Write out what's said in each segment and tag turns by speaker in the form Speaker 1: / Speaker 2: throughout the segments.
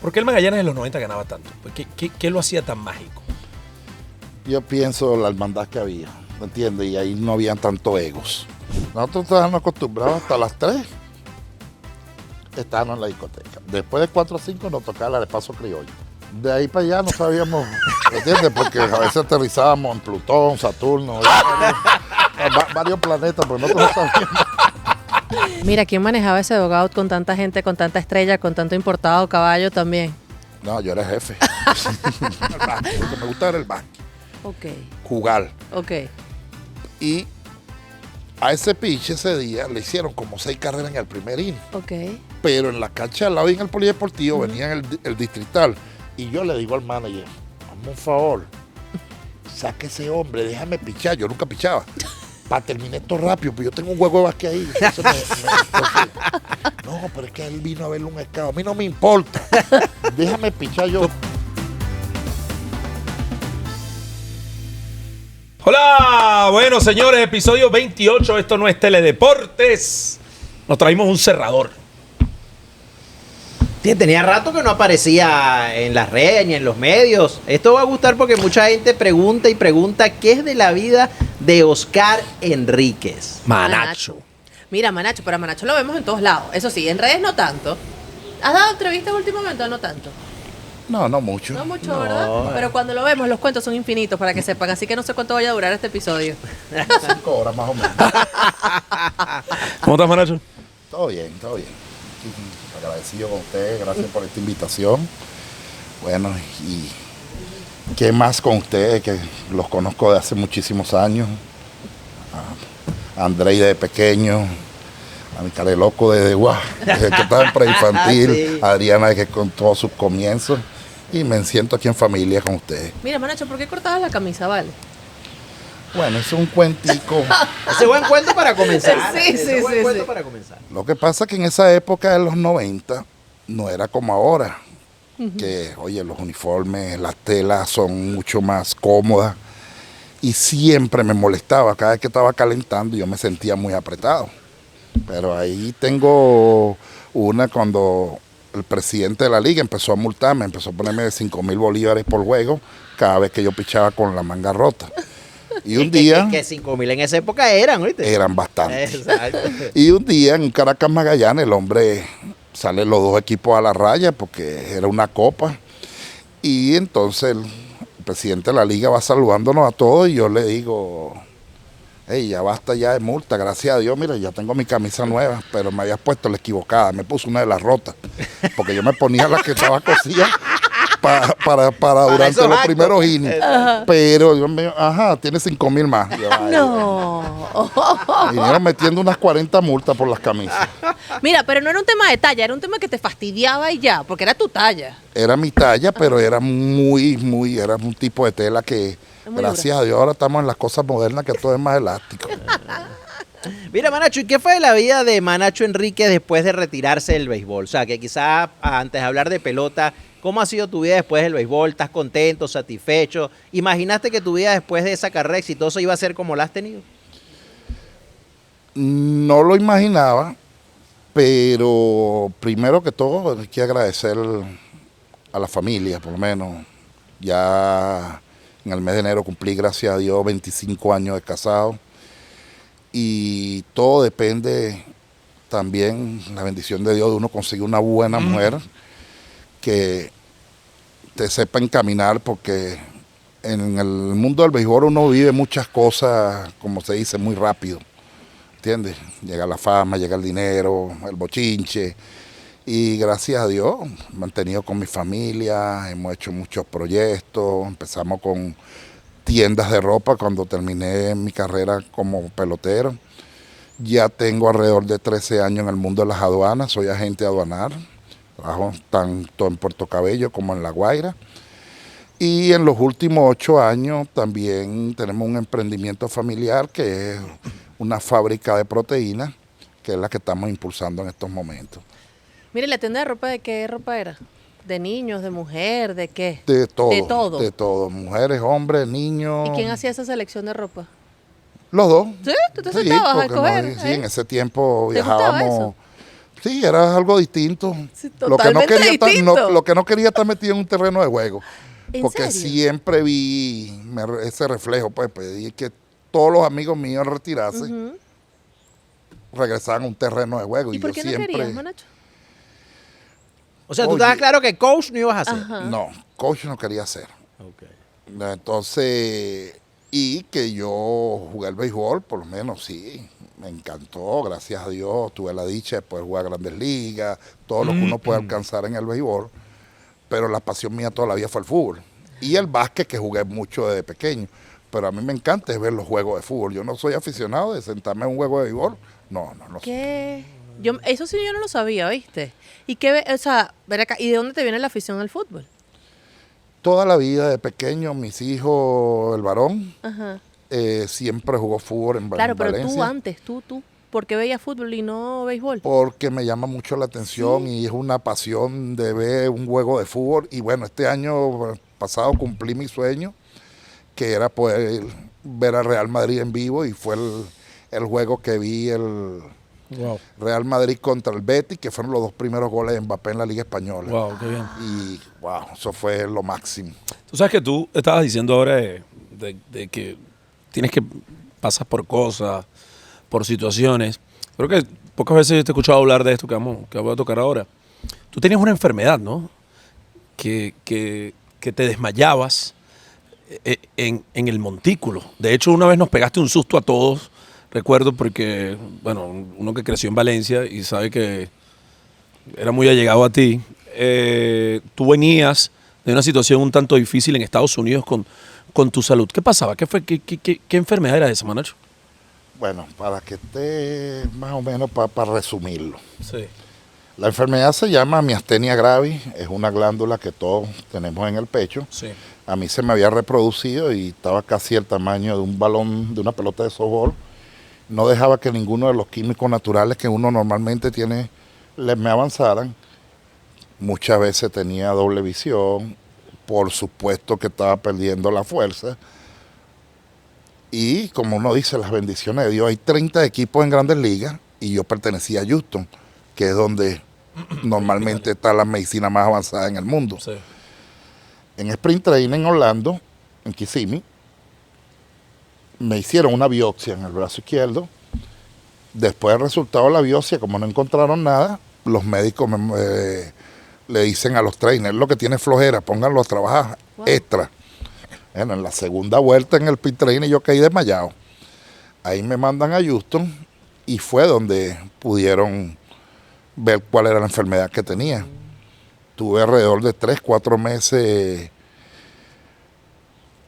Speaker 1: ¿Por qué el Magallanes en los 90 ganaba tanto? Pues, ¿Qué lo hacía tan mágico?
Speaker 2: Yo pienso la hermandad que había, ¿me entiendes? Y ahí no habían tanto egos. Nosotros estábamos acostumbrados hasta las 3, estábamos en la discoteca. Después de 4 o 5 nos tocaba la de Paso Criollo. De ahí para allá no sabíamos, ¿me entiendes? Porque a veces aterrizábamos en Plutón, Saturno, varios planetas, pero nosotros no sabíamos.
Speaker 3: Mira, ¿quién manejaba ese dogout con tanta gente, con tanta estrella, con tanto importado caballo también?
Speaker 2: No, yo era jefe. Lo que me gustaba era el básquet,
Speaker 3: Ok,
Speaker 2: jugar.
Speaker 3: ok.
Speaker 2: Y a ese pitch ese día le hicieron como 6 carreras en el primer inning.
Speaker 3: Ok.
Speaker 2: Pero en la cancha al lado y en el polideportivo venía el distrital. Y yo le digo al manager, hazme un favor, saque ese hombre, déjame pichar. Yo nunca pichaba. Para terminar esto rápido, pues yo tengo un juego de básquet ahí. Entonces no, pero es que él vino a verle un escado. A mí no me importa. Déjame pichar yo.
Speaker 1: Hola, bueno señores, episodio 28, esto no es Teledeportes. Nos traímos un cerrador.
Speaker 4: Tenía rato que no aparecía en las redes ni en los medios. Esto va a gustar porque mucha gente pregunta y pregunta qué es de la vida de Oscar Enríquez.
Speaker 1: Manacho.
Speaker 3: Mira, Manacho, pero a Manacho lo vemos en todos lados. Eso sí, en redes no tanto. ¿Has dado entrevistas últimamente o no tanto?
Speaker 2: No, no mucho.
Speaker 3: No mucho, ¿verdad? Pero cuando lo vemos, los cuentos son infinitos para que sepan. Así que no sé cuánto vaya a durar este episodio.
Speaker 2: 5 horas más o menos.
Speaker 1: ¿Cómo estás, Manacho?
Speaker 2: Todo bien, todo bien. Agradecido con ustedes, gracias por esta invitación. Bueno, y qué más con ustedes, que los conozco de hace muchísimos años. A Andrei de pequeño, a mi care loco desde que estaba en preinfantil,
Speaker 4: Sí.
Speaker 2: a Adriana que con todos sus comienzos. Y me siento aquí en familia con ustedes.
Speaker 3: Mira, Manacho, ¿por qué cortabas la camisa, vale?
Speaker 2: Bueno, es un cuentico.
Speaker 4: Ese buen cuento para comenzar.
Speaker 3: Sí,
Speaker 4: Ese
Speaker 3: sí,
Speaker 4: buen
Speaker 3: sí,
Speaker 4: cuento
Speaker 3: sí.
Speaker 4: para comenzar.
Speaker 2: Lo que pasa es que en esa época de los 90 no era como ahora, que oye, los uniformes, las telas son mucho más cómodas y siempre me molestaba, cada vez que estaba calentando yo me sentía muy apretado. Pero ahí tengo una cuando el presidente de la liga empezó a multarme, empezó a ponerme de 5,000 bolívares por juego cada vez que yo pichaba con la manga rota. Y un día
Speaker 4: Que 5,000 en esa época eran, ¿oíste?
Speaker 2: eran bastantes.
Speaker 4: Exacto.
Speaker 2: Y un día en Caracas Magallanes el hombre sale los 2 equipos a la raya porque era una copa. Y entonces el presidente de la liga va saludándonos a todos y yo le digo, hey, ya basta ya de multa, gracias a Dios, mira, ya tengo mi camisa nueva, pero me habías puesto la equivocada, me puse una de las rotas, porque yo me ponía la que estaba cosida para durante
Speaker 4: esos
Speaker 2: los
Speaker 4: actos.
Speaker 2: primeros innings. Pero yo me tiene 5,000 más. Yo, ay,
Speaker 3: No.
Speaker 2: vinieron metiendo unas 40 multas por las camisas.
Speaker 3: Mira, pero no era un tema de talla, era un tema que te fastidiaba y ya, porque era tu talla.
Speaker 2: Era mi talla, pero era era un tipo de tela que,
Speaker 3: muy
Speaker 2: gracias a Dios, ahora estamos en las cosas modernas que todo es más elástico.
Speaker 4: Mira, Manacho, ¿y qué fue de la vida de Manacho Enríquez después de retirarse del béisbol? O sea, que quizás antes de hablar de pelota, ¿cómo ha sido tu vida después del béisbol? ¿Estás contento, satisfecho? ¿Imaginaste que tu vida después de esa carrera exitosa iba a ser como la has tenido?
Speaker 2: No lo imaginaba, pero primero que todo hay que agradecer a la familia, por lo menos. Ya en el mes de enero cumplí, gracias a Dios, 25 años de casado. Y todo depende también, la bendición de Dios, de uno conseguir una buena mujer que te sepa encaminar, porque en el mundo del béisbol uno vive muchas cosas, como se dice, muy rápido. ¿Entiendes? Llega la fama, llega el dinero, el bochinche. Y gracias a Dios, mantenido con mi familia, hemos hecho muchos proyectos, empezamos con tiendas de ropa cuando terminé mi carrera como pelotero. Ya tengo alrededor de 13 años en el mundo de las aduanas, soy agente aduanar, trabajo tanto en Puerto Cabello como en La Guaira. Y en los últimos 8 años también tenemos un emprendimiento familiar que es una fábrica de proteínas, que es la que estamos impulsando en estos momentos.
Speaker 3: Mire, ¿la tienda de ropa de qué ropa era? ¿De niños, de mujer, de qué?
Speaker 2: De todo.
Speaker 3: De todo.
Speaker 2: De todo. Mujeres, hombres, niños.
Speaker 3: ¿Y quién hacía esa selección de ropa?
Speaker 2: Los dos.
Speaker 3: ¿Sí? ¿Tú te sentabas a
Speaker 2: porque
Speaker 3: escoger?
Speaker 2: sí, en ese tiempo
Speaker 3: ¿Te gustaba
Speaker 2: viajábamos.
Speaker 3: eso?
Speaker 2: Sí, era algo distinto.
Speaker 3: Sí,
Speaker 2: Lo que no
Speaker 3: totalmente
Speaker 2: quería
Speaker 3: distinto.
Speaker 2: lo que no quería estar metido en un terreno de juego.
Speaker 3: ¿En
Speaker 2: Porque
Speaker 3: serio?
Speaker 2: siempre vi ese reflejo, pues pedí que todos los amigos míos al retirarse
Speaker 3: Ujú.
Speaker 2: regresaban a un terreno de juego.
Speaker 3: ¿Y
Speaker 2: Y
Speaker 3: por
Speaker 2: yo
Speaker 3: qué no
Speaker 2: siempre,
Speaker 3: querías, Manacho?
Speaker 4: O sea, tú
Speaker 2: Oye.
Speaker 4: estabas claro que coach no ibas a ser.
Speaker 3: Ajá.
Speaker 2: no, coach no quería ser.
Speaker 4: Ok.
Speaker 2: Entonces, y que yo jugué el béisbol, por lo menos sí, me encantó, gracias a Dios, tuve la dicha de poder jugar Grandes Ligas, todo lo que uno puede alcanzar en el béisbol, pero la pasión mía toda la vida fue el fútbol. Y el básquet, que jugué mucho desde pequeño, pero a mí me encanta es ver los juegos de fútbol. Yo no soy aficionado de sentarme en un juego de béisbol, no sé.
Speaker 3: ¿Qué? Eso sí yo no lo sabía, ¿viste? ¿Y qué, o sea, ven acá, ¿y de dónde te viene la afición al fútbol?
Speaker 2: Toda la vida de pequeño, mis hijos, el varón,
Speaker 3: Ajá.
Speaker 2: siempre jugó fútbol en
Speaker 3: Claro, pero
Speaker 2: Valencia.
Speaker 3: tú antes, tú, ¿por qué veías fútbol y no béisbol?
Speaker 2: Porque me llama mucho la atención y es una pasión de ver un juego de fútbol. Y bueno, este año pasado cumplí mi sueño, que era poder ver al Real Madrid en vivo, y fue el juego que vi, el
Speaker 1: Wow,
Speaker 2: Real Madrid contra el Betis, que fueron los dos primeros goles de Mbappé en la Liga Española.
Speaker 1: wow, qué bien.
Speaker 2: Y wow, eso fue lo máximo.
Speaker 1: Tú sabes que tú estabas diciendo ahora de que tienes que pasar por cosas, por situaciones. Creo que pocas veces yo te he escuchado hablar de esto que voy a tocar ahora. Tú tenías una enfermedad, ¿no? Que te desmayabas en el montículo. De hecho, una vez nos pegaste un susto a todos, recuerdo, porque, bueno, uno que creció en Valencia y sabe que era muy allegado a ti, tú venías de una situación un tanto difícil en Estados Unidos con tu salud. ¿Qué pasaba? ¿Qué fue? ¿Qué enfermedad era esa, Manacho?
Speaker 2: Bueno, para que esté más o menos para resumirlo.
Speaker 1: Sí.
Speaker 2: La enfermedad se llama miastenia gravis, es una glándula que todos tenemos en el pecho.
Speaker 1: Sí.
Speaker 2: A mí se me había reproducido y estaba casi el tamaño de un balón, de una pelota de softball. No dejaba que ninguno de los químicos naturales que uno normalmente tiene me avanzaran. Muchas veces tenía doble visión, por supuesto que estaba perdiendo la fuerza. Y como uno dice, las bendiciones de Dios, hay 30 equipos en Grandes Ligas y yo pertenecía a Houston, que es donde normalmente está la medicina más avanzada en el mundo.
Speaker 1: Sí.
Speaker 2: En Sprint Training en Orlando, en Kissimmee, me hicieron una biopsia en el brazo izquierdo. Después del resultado de la biopsia, como no encontraron nada, los médicos le dicen a los trainers: lo que tiene flojera, pónganlo a trabajar extra. Bueno, en la segunda vuelta en el pit training yo caí desmayado. Ahí me mandan a Houston y fue donde pudieron ver cuál era la enfermedad que tenía. Tuve alrededor de 3, 4 meses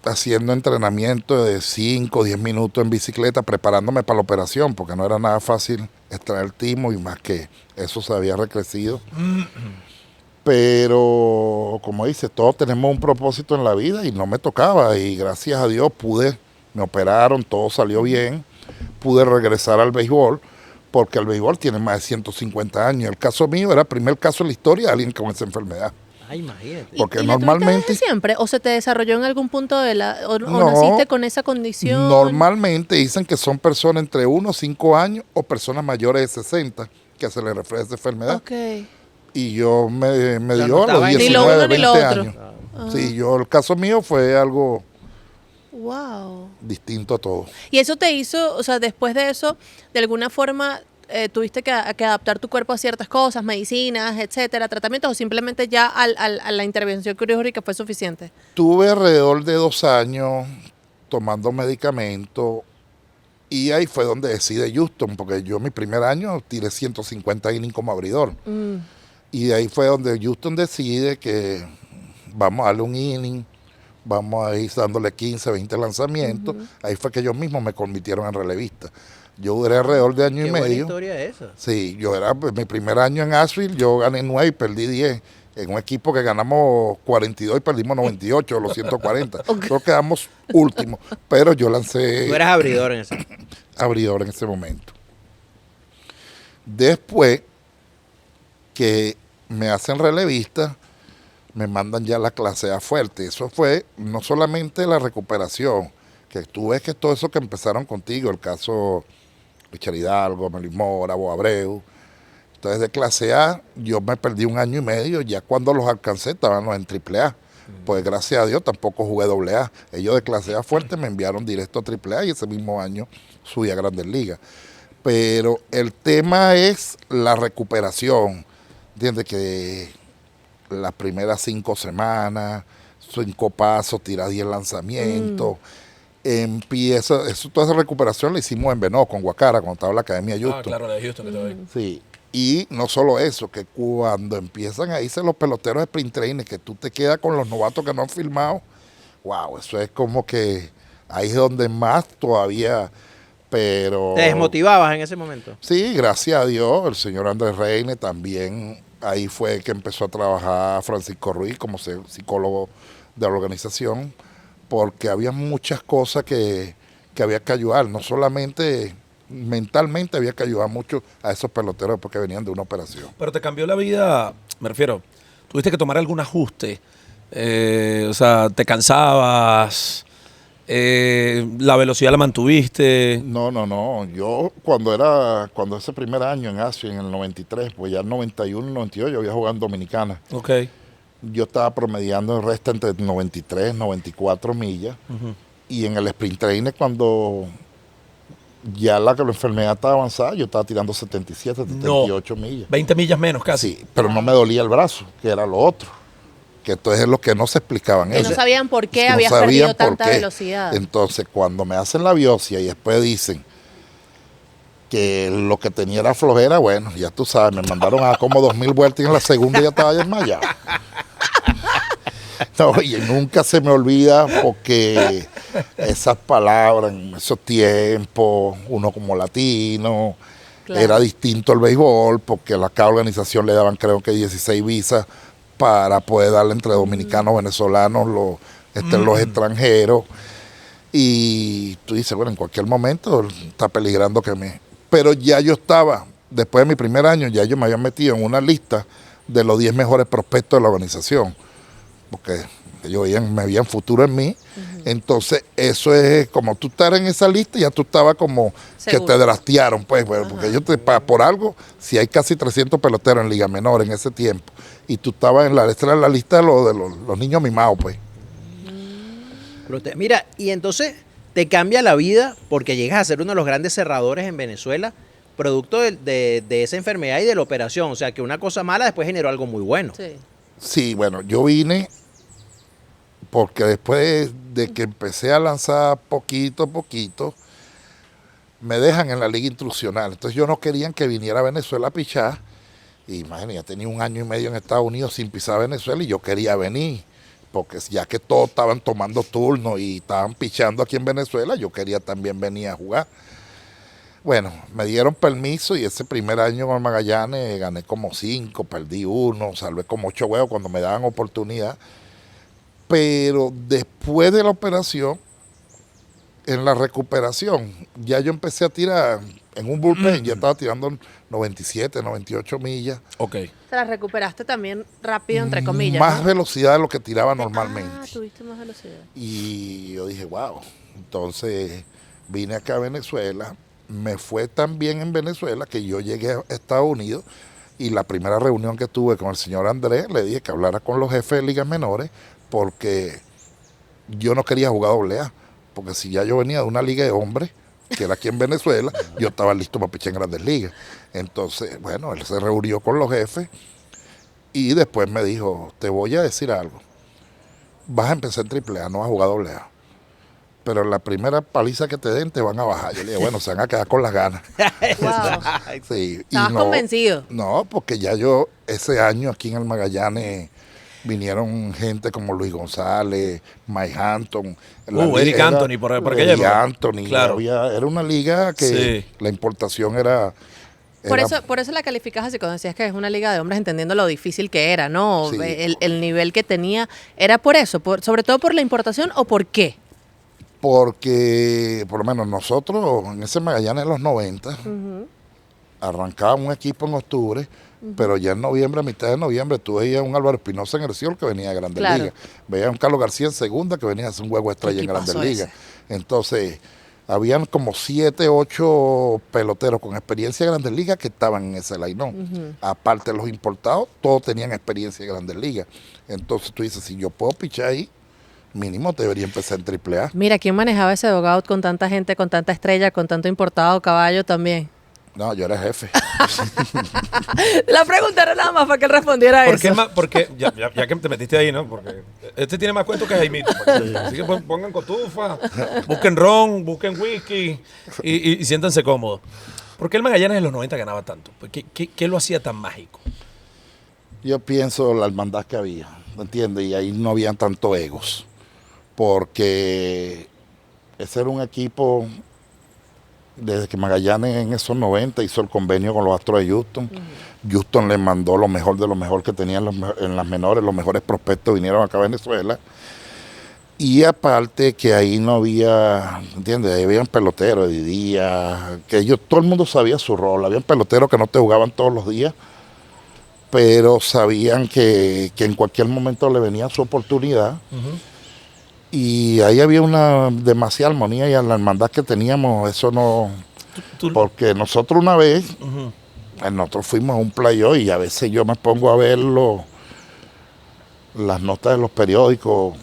Speaker 2: haciendo entrenamiento de 5, 10 minutos en bicicleta, preparándome para la operación, porque no era nada fácil extraer el timo y más que eso se había recrecido. Pero, como dice, todos tenemos un propósito en la vida y no me tocaba. Y gracias a Dios me operaron, todo salió bien. Pude regresar al béisbol, porque el béisbol tiene más de 150 años. El caso mío era el primer caso en la historia de alguien con esa enfermedad.
Speaker 4: Ay, imagínate.
Speaker 2: Porque
Speaker 3: ¿Y la tuviste
Speaker 2: normalmente,
Speaker 3: desde siempre? ¿O se te desarrolló en algún punto o
Speaker 2: No.
Speaker 3: naciste con esa condición?
Speaker 2: normalmente dicen que son personas entre 1 y 5 años o personas mayores de 60 que se les refleja esa enfermedad.
Speaker 3: Ok.
Speaker 2: Y yo me
Speaker 4: sea,
Speaker 2: dio
Speaker 4: no
Speaker 2: a los
Speaker 4: estaba en-
Speaker 3: Ni lo
Speaker 2: 19,
Speaker 3: uno ni lo
Speaker 2: 20
Speaker 3: otro.
Speaker 2: años. Sí, el caso mío fue algo
Speaker 3: Wow.
Speaker 2: distinto a todo.
Speaker 3: Y eso te hizo, o sea, después de eso, de alguna forma tuviste que adaptar tu cuerpo a ciertas cosas, medicinas, etcétera, tratamientos, o simplemente ya a la intervención quirúrgica fue suficiente.
Speaker 2: Tuve alrededor de 2 años tomando medicamentos y ahí fue donde decide Houston, porque yo mi primer año tiré 150 innings como abridor. Y de ahí fue donde Houston decide que vamos a darle un inning, vamos a ir dándole 15, 20 lanzamientos. Ahí fue que ellos mismos me convirtieron en relevista. Yo duré alrededor de año
Speaker 4: Qué
Speaker 2: y
Speaker 4: buena
Speaker 2: medio.
Speaker 4: historia esa.
Speaker 2: Sí, yo era mi primer año en Asheville, yo gané 9 y perdí 10. En un equipo que ganamos 42 y perdimos 98 de los 140. Creo que quedamos últimos, pero yo lancé
Speaker 4: Tú eras abridor en ese.
Speaker 2: abridor en ese momento. Después que me hacen relevista, me mandan ya la clase A fuerte. Eso fue no solamente la recuperación, que tú ves que todo eso que empezaron contigo, el caso Richard Hidalgo, Melín Mora, Bo Abreu, Entonces de clase A yo me perdí 1 año y medio, ya cuando los alcancé estaban los en triple A. Pues gracias a Dios tampoco jugué doble A. Ellos de clase A fuerte me enviaron directo a triple A y ese mismo año subí a Grandes Ligas. Pero el tema es la recuperación. ¿Entiendes? Que las primeras 5 semanas, 5 pasos, tirar 10 lanzamientos. Toda esa recuperación la hicimos en Venó, con Guacara, cuando estaba en la Academia Houston.
Speaker 1: Claro, la de Houston que estaba ahí.
Speaker 2: Sí. Y no solo eso, que cuando empiezan a irse los peloteros de sprint training, que tú te quedas con los novatos que no han filmado, wow, eso es como que ahí es donde más todavía, pero...
Speaker 4: ¿Te desmotivabas en ese momento?
Speaker 2: Sí, gracias a Dios, el señor Andrés Reine también, ahí fue que empezó a trabajar Francisco Ruiz como psicólogo de la organización, porque había muchas cosas que había que ayudar, no solamente mentalmente, había que ayudar mucho a esos peloteros porque venían de una operación.
Speaker 1: Pero te cambió la vida, me refiero, tuviste que tomar algún ajuste, o sea, te cansabas, la velocidad la mantuviste.
Speaker 2: No, yo cuando ese primer año en Asia, en el 93, pues ya en 91 y 92 yo había jugado en Dominicana.
Speaker 1: Ok.
Speaker 2: Yo estaba promediando el resto entre 93 y 94 millas. Y en el sprint training, cuando ya la enfermedad estaba avanzada, yo estaba tirando 77, 78 millas.
Speaker 1: 20 millas menos casi.
Speaker 2: Sí, pero no me dolía el brazo, que era lo otro. Que entonces es lo que no se explicaban
Speaker 3: Que
Speaker 2: ellos.
Speaker 3: no sabían por qué
Speaker 2: No
Speaker 3: habías
Speaker 2: sabían
Speaker 3: perdido
Speaker 2: por
Speaker 3: tanta
Speaker 2: qué.
Speaker 3: velocidad.
Speaker 2: Entonces, cuando me hacen la biopsia y después dicen que lo que tenía era flojera, bueno, ya tú sabes, me mandaron a como 2000 vueltas y en la segunda ya estaba desmayado. No, y nunca se me olvida porque esas palabras en esos tiempos, uno como latino,
Speaker 3: Claro.
Speaker 2: era distinto el béisbol porque a cada organización le daban creo que 16 visas para poder darle entre dominicanos, venezolanos, los extranjeros. Y tú dices, bueno, en cualquier momento está peligrando que me... Pero ya yo estaba, después de mi primer año, ya yo me había metido en una lista de los 10 mejores prospectos de la organización, porque ellos me veían futuro en mí. Entonces, eso es como tú estar en esa lista, ya tú estabas como
Speaker 3: Seguro.
Speaker 2: que te draftearon, pues, bueno, porque ellos por algo, si hay casi 300 peloteros en Liga Menor en ese tiempo, y tú estabas en esta era la lista de los niños mimados, pues.
Speaker 4: Mira, y entonces te cambia la vida porque llegas a ser uno de los grandes cerradores en Venezuela, producto de esa enfermedad y de la operación. O sea, que una cosa mala después generó algo muy bueno.
Speaker 3: Sí.
Speaker 2: Sí, bueno, yo vine porque después de que empecé a lanzar poquito a poquito, me dejan en la liga instruccional. Entonces yo no querían que viniera a Venezuela a pichar. Y imagínate, ya tenía 1 año y medio en Estados Unidos sin pisar Venezuela y yo quería venir. Porque ya que todos estaban tomando turnos y estaban pichando aquí en Venezuela, yo quería también venir a jugar. Bueno, me dieron permiso y ese primer año con Magallanes gané como 5, perdí 1, salvé como 8 juegos cuando me daban oportunidad. Pero después de la operación, en la recuperación, ya yo empecé a tirar en un bullpen, ya estaba tirando 97, 98 millas.
Speaker 1: Ok.
Speaker 3: Te la recuperaste también rápido, entre comillas.
Speaker 2: Más
Speaker 3: ¿no?
Speaker 2: velocidad de lo que tiraba normalmente.
Speaker 3: Ah, tuviste más velocidad.
Speaker 2: Y yo dije, wow. Entonces vine acá a Venezuela, me fue tan bien en Venezuela que yo llegué a Estados Unidos y la primera reunión que tuve con el señor Andrés, le dije que hablara con los jefes de ligas menores porque yo no quería jugar AA, porque si ya yo venía de una liga de hombres, que era aquí en Venezuela, yo estaba listo para pichar en Grandes Ligas. Entonces, bueno, él se reunió con los jefes y después me dijo, te voy a decir algo, vas a empezar en AAA, no vas a jugar AA. Pero en la primera paliza que te den te van a bajar. Yo le dije, bueno, se van a quedar con las ganas.
Speaker 3: Wow.
Speaker 2: Sí,
Speaker 3: ¿Estabas convencido?
Speaker 2: No, porque ya yo ese año aquí en el Magallanes vinieron gente como Luis González, Mike Hampton.
Speaker 1: Eric Anthony, por aquella
Speaker 2: Eric
Speaker 1: época.
Speaker 2: Anthony.
Speaker 1: Claro.
Speaker 2: Era una liga que
Speaker 1: Sí.
Speaker 2: la importación era...
Speaker 3: Por eso la calificas así, cuando decías que es una liga de hombres, entendiendo lo difícil que era, ¿no?
Speaker 2: Sí.
Speaker 3: El nivel que tenía. ¿Era por eso? ¿Sobre todo por la importación o por qué?
Speaker 2: Porque, por lo menos nosotros, en ese Magallanes de los 90, arrancábamos un equipo en octubre, pero ya en noviembre, a mitad de noviembre, tú veías un Álvaro Espinosa en el Ciol que venía a Grandes
Speaker 3: Claro.
Speaker 2: Ligas. Veías un Carlos García en segunda que venía a hacer un juego estrella en
Speaker 3: Equipazo
Speaker 2: Grandes Ligas.
Speaker 3: ese.
Speaker 2: Entonces, habían como 7, 8 peloteros con experiencia de Grandes Ligas que estaban en ese line-up. Aparte de los importados, todos tenían experiencia de Grandes Ligas. Entonces tú dices, si yo puedo pichar ahí, mínimo debería empezar en AAA.
Speaker 3: Mira, ¿quién manejaba ese dugout con tanta gente, con tanta estrella, con tanto importado caballo también?
Speaker 2: No, yo era jefe.
Speaker 3: La pregunta era nada más para que él respondiera
Speaker 1: ¿Por
Speaker 3: eso.
Speaker 1: qué más? Porque ya que te metiste ahí, ¿no? Porque este tiene más cuentos que Jaimito. Así que pongan cotufa, busquen ron, busquen whisky y siéntanse cómodos. ¿Por qué el Magallanes en los 90 ganaba tanto? ¿Qué lo hacía tan mágico?
Speaker 2: Yo pienso la hermandad que había, ¿entiendes? Y ahí no habían tanto egos. Porque ese era un equipo, desde que Magallanes en esos 90 hizo el convenio con los Astros de Houston. Houston le mandó lo mejor de lo mejor que tenían en las menores, los mejores prospectos vinieron acá a Venezuela. Y aparte que ahí no había, ¿entiendes? Ahí habían peloteros de día, que ellos, todo el mundo sabía su rol. Habían peloteros que no te jugaban todos los días, pero sabían que en cualquier momento le venía su oportunidad. Y ahí había una demasiada armonía y la hermandad que teníamos, eso no... Porque nosotros una vez, nosotros fuimos a un playoff y a veces yo me pongo a ver las notas de los periódicos.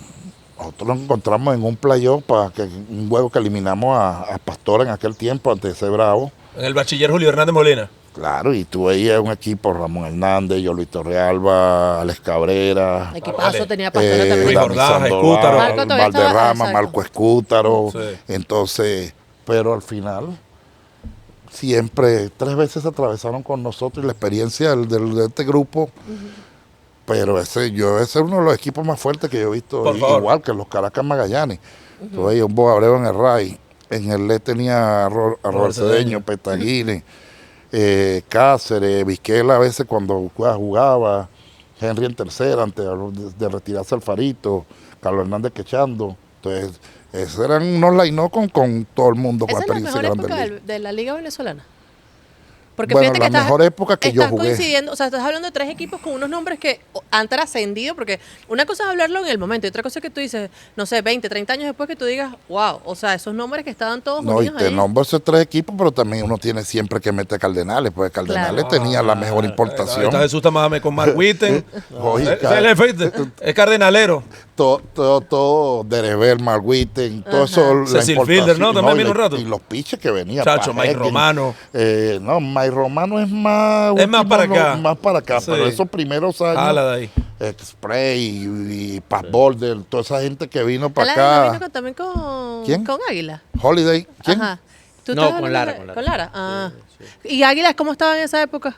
Speaker 2: Nosotros nos encontramos en un playoff para un juego que eliminamos a Pastor en aquel tiempo, ante ese Bravo.
Speaker 1: En el bachiller Julio Hernández Molina.
Speaker 2: Claro, y tú veías un equipo, Ramón Hernández, yo Luis Torrealba, Alex Cabrera,
Speaker 3: Equipazo tenía Pastora también.
Speaker 1: Luis
Speaker 2: Dani
Speaker 1: Ordaz,
Speaker 2: Sandoval,
Speaker 1: Escútaro.
Speaker 3: Marco todavía estaba,
Speaker 2: Valderrama,
Speaker 3: exacto.
Speaker 2: Marco Escútaro.
Speaker 1: Sí.
Speaker 2: Entonces, pero al final, siempre, 3 veces se atravesaron con nosotros y la experiencia de este grupo. Pero ese es uno de los equipos más fuertes que yo he visto,
Speaker 1: Por favor.
Speaker 2: igual que los Caracas Magallanes. Tú veías un Boabreo en el RAI, en el LED tenía a Robert Cedeño, Petaguine, Cáceres, Vizquela a veces cuando jugaba, Henry en tercera antes de retirarse Alfarito, Carlos Hernández quechando. Entonces, esos eran unos line con todo el mundo con
Speaker 3: ¿Esa es la
Speaker 2: experiencia
Speaker 3: mejor
Speaker 2: de
Speaker 3: época
Speaker 2: Grandes Ligas.
Speaker 3: de la Liga Venezolana? Porque
Speaker 2: Bueno,
Speaker 3: fíjate
Speaker 2: la
Speaker 3: que estás,
Speaker 2: mejor época que yo
Speaker 3: estás
Speaker 2: jugué.
Speaker 3: coincidiendo, o sea, estás hablando de 3 equipos con unos nombres que han trascendido, porque una cosa es hablarlo en el momento y otra cosa es que tú dices, no sé, 20, 30 años después que tú digas, wow, o sea, esos nombres que estaban todos
Speaker 2: No, y
Speaker 3: unidos
Speaker 2: te
Speaker 3: ahí.
Speaker 2: nombro esos 3 equipos, pero también uno tiene siempre que meter Cardenales, porque Cardenales tenía la mejor importación.
Speaker 1: Está Jesús Tamame con Mark Witten.
Speaker 2: Oye,
Speaker 1: Ese es el efecto. Es cardenalero.
Speaker 2: Todo Derever, Mark Witten, todo eso. la
Speaker 1: Cecil
Speaker 2: importación,
Speaker 1: Fielder, ¿no? También
Speaker 2: y
Speaker 1: vino un rato.
Speaker 2: Y los piches que venían.
Speaker 1: Chacho, Mike
Speaker 2: Pajekin.
Speaker 1: Romano.
Speaker 2: No, Mike Romano es más.
Speaker 1: Es más para acá.
Speaker 2: Más para acá,
Speaker 1: Sí.
Speaker 2: pero esos primeros años.
Speaker 1: Jala de ahí.
Speaker 2: Spray y Pat Boulder, toda esa gente que vino para
Speaker 3: Lara
Speaker 2: acá.
Speaker 3: vino también con,
Speaker 2: ¿Quién?
Speaker 3: con Águila.
Speaker 2: Holiday, ¿quién?
Speaker 3: Ajá. ¿Tú
Speaker 4: No,
Speaker 3: estás
Speaker 4: con
Speaker 3: hablando
Speaker 4: Lara,
Speaker 3: de-
Speaker 4: con Lara.
Speaker 3: Con Lara. Ah. ¿Y Águilas cómo estaban en esa época?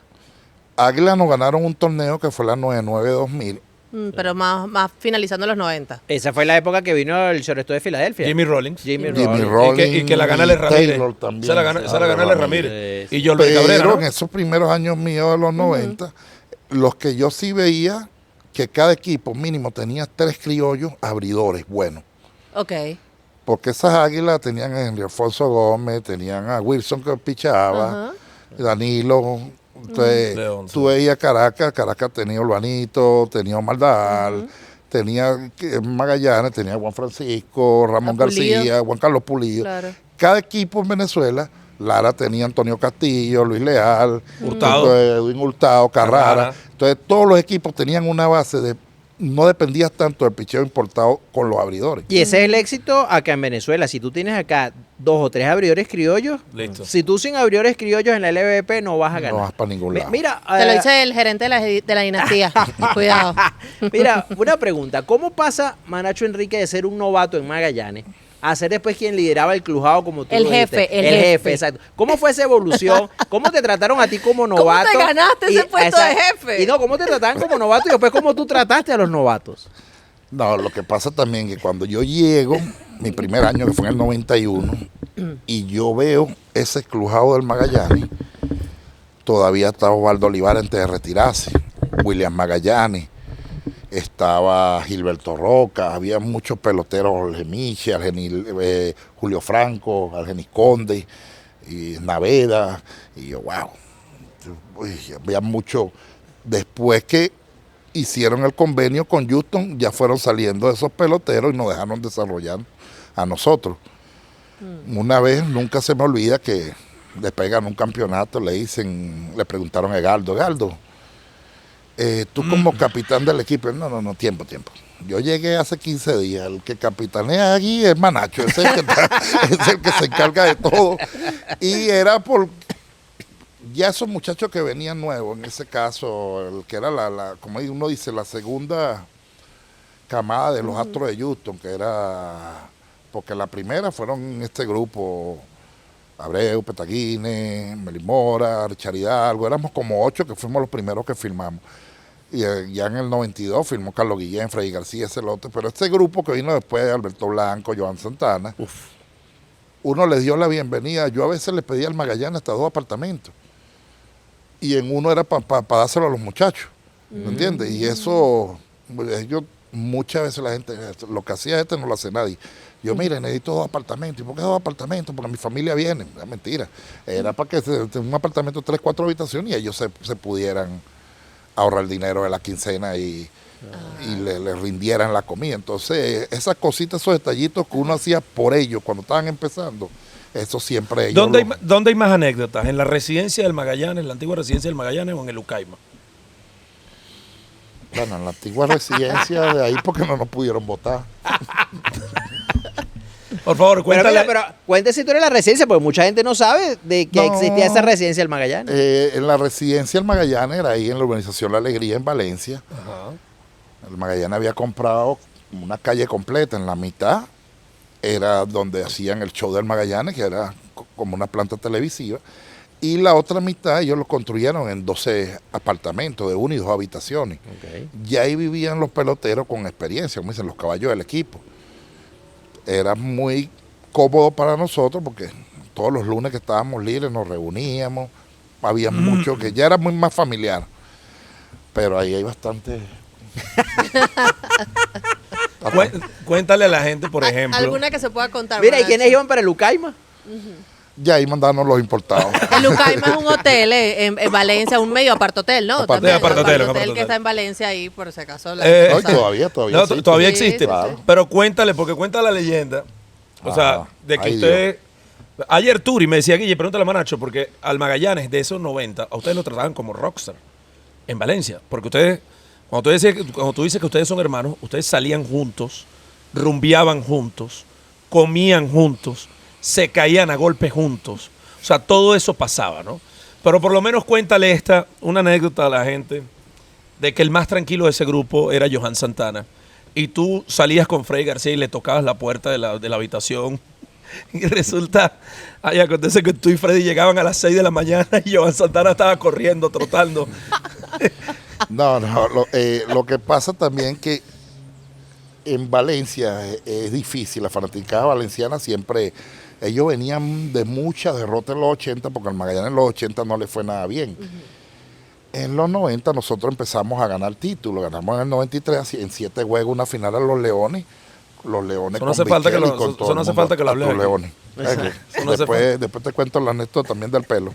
Speaker 2: Águila nos ganaron un torneo que fue la 99-2000.
Speaker 3: Pero más finalizando los 90.
Speaker 4: Esa fue la época que vino el shortstop de Filadelfia.
Speaker 1: Jimmy Rollins.
Speaker 4: Jimmy
Speaker 2: Jimmy
Speaker 4: Rollins.
Speaker 2: Rollins.
Speaker 1: Y que la gana Le Ramírez.
Speaker 2: Taylor también.
Speaker 1: Esa la gana Le Ramírez.
Speaker 4: Sí.
Speaker 1: Y yo Luis Cabrera,
Speaker 2: Pero
Speaker 1: ¿no?
Speaker 2: en esos primeros años míos de los 90, los que yo sí veía que cada equipo mínimo tenía 3 criollos abridores buenos.
Speaker 3: Ok.
Speaker 2: Porque esas águilas tenían a Henry Alfonso Gómez, tenían a Wilson que pichaba,
Speaker 3: Ajá.
Speaker 2: Danilo. Entonces,
Speaker 1: León, sí.
Speaker 2: tú veías Caracas tenía Urbanito, tenía Omar Dal, tenía Magallanes, tenía Juan Francisco, Ramón
Speaker 3: A Pulido.
Speaker 2: García, Juan Carlos Pulido.
Speaker 3: Claro.
Speaker 2: Cada equipo en Venezuela, Lara tenía Antonio Castillo, Luis Leal,
Speaker 1: Hurtado.
Speaker 2: entonces, Edwin Hurtado, Carrara.
Speaker 1: Carrara.
Speaker 2: Entonces todos los equipos tenían una base de, no dependías tanto del picheo importado con los abridores.
Speaker 4: Y ese es el éxito acá en Venezuela. Si tú tienes acá 2 o 3 abridores criollos,
Speaker 1: Listo.
Speaker 4: si tú sin abridores criollos en la LVP no vas a ganar.
Speaker 2: No vas para ningún lado.
Speaker 4: Mira,
Speaker 3: Te lo dice el gerente de la dinastía. Cuidado.
Speaker 4: mira, una pregunta. ¿Cómo pasa Manacho Enrique de ser un novato en Magallanes a ser después quien lideraba el crujado como tú
Speaker 3: El
Speaker 4: lo
Speaker 3: jefe,
Speaker 4: dijiste?
Speaker 3: el
Speaker 4: El
Speaker 3: jefe.
Speaker 4: jefe, exacto. ¿Cómo fue esa evolución? ¿Cómo te trataron a ti como novato?
Speaker 3: te ganaste ese puesto de
Speaker 4: exacto.
Speaker 3: jefe?
Speaker 4: Y no, ¿cómo te trataban como novato y después cómo tú trataste a los novatos?
Speaker 2: No, lo que pasa también es que cuando yo llego, mi primer año, que fue en el 91, y yo veo ese crujado del Magallanes, todavía estaba Osvaldo Olivar antes de retirarse, William Magallanes, estaba Gilberto Roca, había muchos peloteros, Jorge Miche, Julio Franco, Argenis Conde, y Naveda, y yo, wow, uy, había mucho. Después que hicieron el convenio con Houston, ya fueron saliendo esos peloteros y nos dejaron desarrollar a nosotros. Una vez, nunca se me olvida que después ganó un campeonato, le preguntaron a Egaldo, tú como capitán del equipo, no, tiempo. Yo llegué hace 15 días, el que capitanea aquí es Manacho, es el que se encarga de todo. Y era por ya esos muchachos que venían nuevos, en ese caso, el que era como uno dice, la segunda camada de los Astros de Houston, que era, porque la primera fueron este grupo, Abreu, Petaguines, Melimora, Richard Hidalgo, éramos como 8 que fuimos los primeros que firmamos. Y ya en el 92 firmó Carlos Guillén, Freddy García, ese lote, pero este grupo que vino después, Alberto Blanco, Joan Santana, uno les dio la bienvenida. Yo a veces les pedía al Magallanes hasta 2 apartamentos. Y en uno era para dárselo a los muchachos, ¿me entiendes? Y eso, ellos, muchas veces la gente, lo que hacía este no lo hace nadie. Yo, mire, necesito 2 apartamentos. ¿Y por qué 2 apartamentos? Porque mi familia viene. Es mentira. Era para que un apartamento de 3, 4 habitaciones y ellos se pudieran ahorrar el dinero de la quincena y le rindieran la comida. Entonces, esas cositas, esos detallitos que uno hacía por ellos cuando estaban empezando, eso siempre ellos.
Speaker 1: ¿Dónde hay más anécdotas? ¿En la residencia del Magallanes, la antigua residencia del Magallanes o en el Ucaima?
Speaker 2: Bueno, en la antigua residencia de ahí porque no nos pudieron votar.
Speaker 1: Por favor, cuéntale.
Speaker 4: Pero cuente si tú eres la residencia, porque mucha gente no sabe de que existía esa residencia del Magallanes.
Speaker 2: En la residencia del Magallanes era ahí en la urbanización La Alegría en Valencia.
Speaker 1: Ajá.
Speaker 2: El Magallanes había comprado una calle completa, en la mitad era donde hacían el show del Magallanes, que era como una planta televisiva, y la otra mitad ellos lo construyeron en 12 apartamentos de 1 y 2 habitaciones.
Speaker 4: Okay.
Speaker 2: Y ahí vivían los peloteros con experiencia, como dicen, los caballos del equipo. Era muy cómodo para nosotros porque todos los lunes que estábamos libres nos reuníamos, había mucho que ya era muy más familiar, pero ahí hay bastante.
Speaker 1: Cuéntale a la gente, por ejemplo.
Speaker 3: ¿Alguna que se pueda contar?
Speaker 4: Mira, ¿y
Speaker 3: Manacho?
Speaker 4: quiénes iban para el Ucaima?
Speaker 2: Ya ahí mandaron los importados.
Speaker 3: El Ucaima es un hotel en Valencia, un medio apartotel, ¿no? También,
Speaker 1: Apartotel
Speaker 3: que está en Valencia ahí, por si acaso.
Speaker 2: No, y todavía
Speaker 1: No,
Speaker 2: existe.
Speaker 1: todavía
Speaker 3: Sí,
Speaker 1: existe.
Speaker 3: sí,
Speaker 2: sí.
Speaker 1: Pero cuéntale, porque cuenta la leyenda. O sea, de que
Speaker 2: ay,
Speaker 1: usted. Ayer Turi me decía, Guille, pregúntale a Manacho, porque al Magallanes de esos 90, a ustedes lo trataban como rockstar en Valencia. Porque ustedes, cuando tú dices que ustedes son hermanos, ustedes salían juntos, rumbeaban juntos, comían juntos, se caían a golpes juntos. O sea, todo eso pasaba, ¿no? Pero por lo menos cuéntale una anécdota a la gente de que el más tranquilo de ese grupo era Joan Santana. Y tú salías con Freddy García y le tocabas la puerta de la habitación. Y resulta, acontece que tú y Freddy llegaban a las 6 de la mañana y Joan Santana estaba corriendo, trotando.
Speaker 2: No, lo que pasa también que en Valencia es difícil, la fanaticada valenciana siempre, ellos venían de muchas derrotas en los 80, porque al Magallanes en los 80 no le fue nada bien. En los 90 nosotros empezamos a ganar títulos, ganamos en el 93 en 7 juegos una final a los Leones. Los Leones
Speaker 1: Eso no hace falta que lo,
Speaker 2: con
Speaker 1: eso
Speaker 2: todo
Speaker 1: no
Speaker 2: el
Speaker 1: hace
Speaker 2: mundo,
Speaker 1: falta que lo hables
Speaker 2: los
Speaker 1: aquí.
Speaker 2: Leones.
Speaker 1: Eso no hace
Speaker 2: Después te cuento la anécdota también del pelo.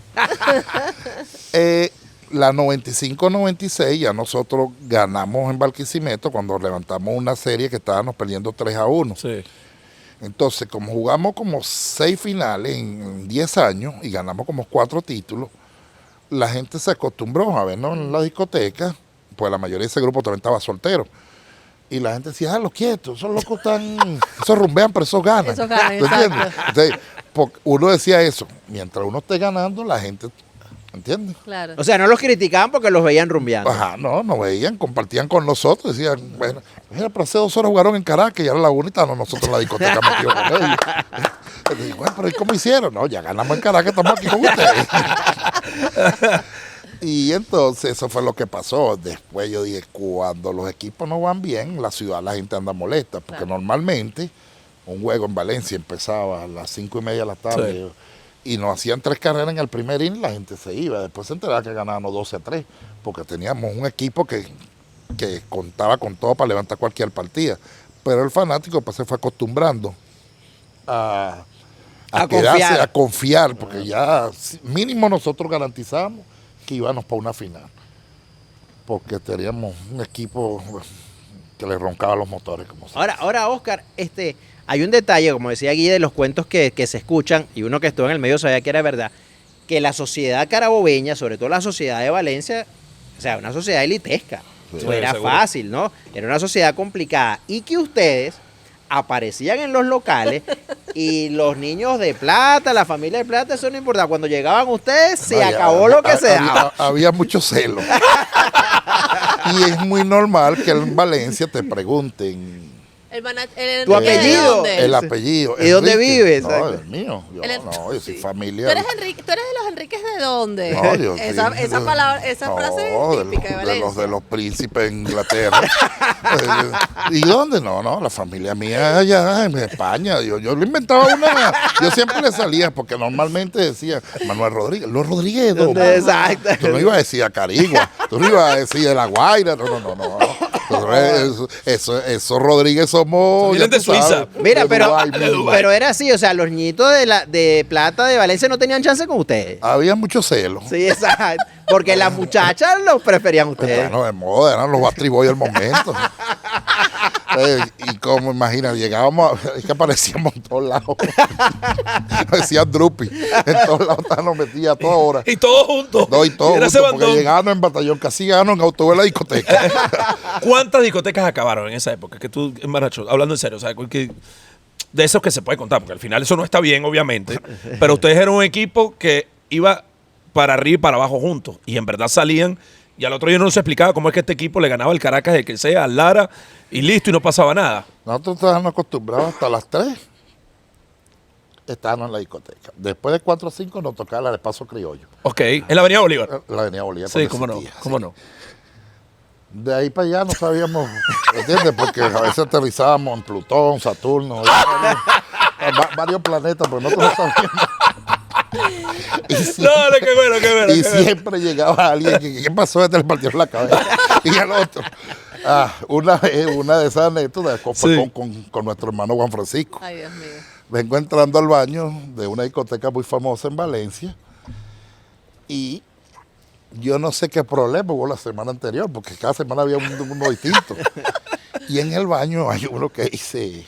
Speaker 2: La 95-96 ya nosotros ganamos en Barquisimeto cuando levantamos una serie que estábamos perdiendo 3-1.
Speaker 1: Sí.
Speaker 2: Entonces, como jugamos como 6 finales en 10 años y ganamos como 4 títulos, la gente se acostumbró a vernos en la discoteca, pues la mayoría de ese grupo también estaba soltero. Y la gente decía, los quietos, esos locos están, esos rumbean, pero esos ganan.
Speaker 3: Esos ganan,
Speaker 2: ¿Me entiendes?
Speaker 3: exacto.
Speaker 2: Entonces, uno decía eso, mientras uno esté ganando, la gente, ¿entiendes?
Speaker 3: Claro.
Speaker 4: O sea, no los criticaban porque los veían rumbeando.
Speaker 2: Ajá, no, nos veían, compartían con nosotros, decían, bueno, mira, pero hace 2 horas jugaron en Caracas y ahora la única, no, nosotros en la discoteca metidos con ellos. Y digo, bueno, pero ¿y cómo hicieron? No, ya ganamos en Caracas, estamos aquí con ustedes. Y entonces eso fue lo que pasó. Después yo dije, cuando los equipos no van bien, la ciudad, la gente anda molesta, porque
Speaker 3: Claro.
Speaker 2: normalmente un juego en Valencia empezaba a las 5:30 de la tarde y nos hacían 3 carreras en el primer inning, la gente se iba. Después se enteraba que ganábamos 12-3, porque teníamos un equipo que contaba con todo para levantar cualquier partida. Pero el fanático pues, se fue acostumbrando a quedarse,
Speaker 4: confiar.
Speaker 2: a confiar, porque ya mínimo nosotros garantizamos que íbamos para una final, porque teníamos un equipo que le roncaba los motores. Como se dice.
Speaker 4: Ahora, Oscar, hay un detalle, como decía Guille, de los cuentos que se escuchan, y uno que estuvo en el medio sabía que era verdad, que la sociedad carabobeña, sobre todo la sociedad de Valencia, o sea, una sociedad elitesca.
Speaker 2: Sí,
Speaker 4: No era
Speaker 1: seguro.
Speaker 4: fácil, ¿no? Era una sociedad complicada. Y que ustedes aparecían en los locales y los niños de plata, la familia de plata, eso no importaba. Cuando llegaban ustedes, se
Speaker 2: No,
Speaker 4: acabó lo que se
Speaker 2: había,
Speaker 4: daba.
Speaker 2: había mucho celo. Y es muy normal que en Valencia te pregunten
Speaker 3: El
Speaker 4: ¿Tu
Speaker 3: Enrique de
Speaker 4: apellido?
Speaker 3: dónde?
Speaker 2: el apellido.
Speaker 4: ¿Y dónde
Speaker 2: Enrique.
Speaker 4: vives?
Speaker 2: No,
Speaker 4: Exacto.
Speaker 2: el mío. Yo
Speaker 3: El-
Speaker 2: no, yo soy
Speaker 3: Sí.
Speaker 2: familia.
Speaker 3: ¿Tú eres de los Enriques de dónde?
Speaker 2: No, yo
Speaker 3: esa,
Speaker 2: sí.
Speaker 3: esa palabra, esa
Speaker 2: No,
Speaker 3: frase es típica de Valencia.
Speaker 2: de los príncipes en Inglaterra. ¿Y dónde? No, la familia mía allá en España. Yo le inventaba una. Yo siempre le salía porque normalmente decía Manuel Rodríguez. Los Rodríguez, ¿de dónde?
Speaker 4: Exacto.
Speaker 2: Tú no ibas a decir a Carigua, tú no ibas a decir de La Guaira. No. Eso Rodríguez somos.
Speaker 1: Vienen
Speaker 2: ya
Speaker 1: de
Speaker 2: tú sabes,
Speaker 1: Suiza.
Speaker 4: Mira,
Speaker 2: de Dubái mismo.
Speaker 4: pero era así, o sea, los niñitos de plata de Valencia no tenían chance con ustedes.
Speaker 2: Había mucho celo.
Speaker 4: Sí, exacto. Porque las muchachas los preferían ustedes.
Speaker 2: Claro, de moda, eran los batriboy del momento. Y como imagina, llegábamos, es que aparecíamos en todos lados. Decían Drupi. En todos lados nos metía a toda hora.
Speaker 1: Y todos juntos.
Speaker 2: No, y todos
Speaker 1: Era ese
Speaker 2: juntos, porque
Speaker 1: bandón.
Speaker 2: llegábamos en batallón Casillano, en autobús de la discoteca.
Speaker 1: ¿Cuántas discotecas acabaron en esa época? Que tú, Manacho, hablando en serio, o sea, de esos que se puede contar, porque al final eso no está bien, obviamente. Pero ustedes eran un equipo que iba para arriba y para abajo juntos. Y en verdad salían. Y al otro día no se explicaba cómo es que este equipo le ganaba el Caracas, el que sea, al Lara, y listo, y no pasaba nada.
Speaker 2: Nosotros estábamos acostumbrados hasta las 3. Estábamos en la discoteca. Después de 4 o 5 nos tocaba la de Paso Criollo.
Speaker 1: Ok, en la Avenida Bolívar.
Speaker 2: La avenida Bolívar.
Speaker 1: Sí,
Speaker 2: por
Speaker 1: cómo no,
Speaker 2: existía,
Speaker 1: cómo
Speaker 2: sí.
Speaker 1: no.
Speaker 2: De ahí para allá no sabíamos, ¿entiendes? Porque a veces aterrizábamos en Plutón, Saturno, varios planetas, pero nosotros no sabíamos. Y siempre,
Speaker 1: Dale, qué bueno, qué bueno.
Speaker 2: y
Speaker 1: qué bueno.
Speaker 2: siempre llegaba alguien que, ¿qué pasó? Este le partió la cabeza. Y al otro. Una de esas anécdotas fue
Speaker 1: Sí.
Speaker 2: con nuestro hermano Juan Francisco.
Speaker 3: Ay, Dios mío.
Speaker 2: Vengo entrando al baño de una discoteca muy famosa en Valencia y yo no sé qué problema hubo la semana anterior, porque cada semana había uno distinto. Y en el baño hay uno que dice,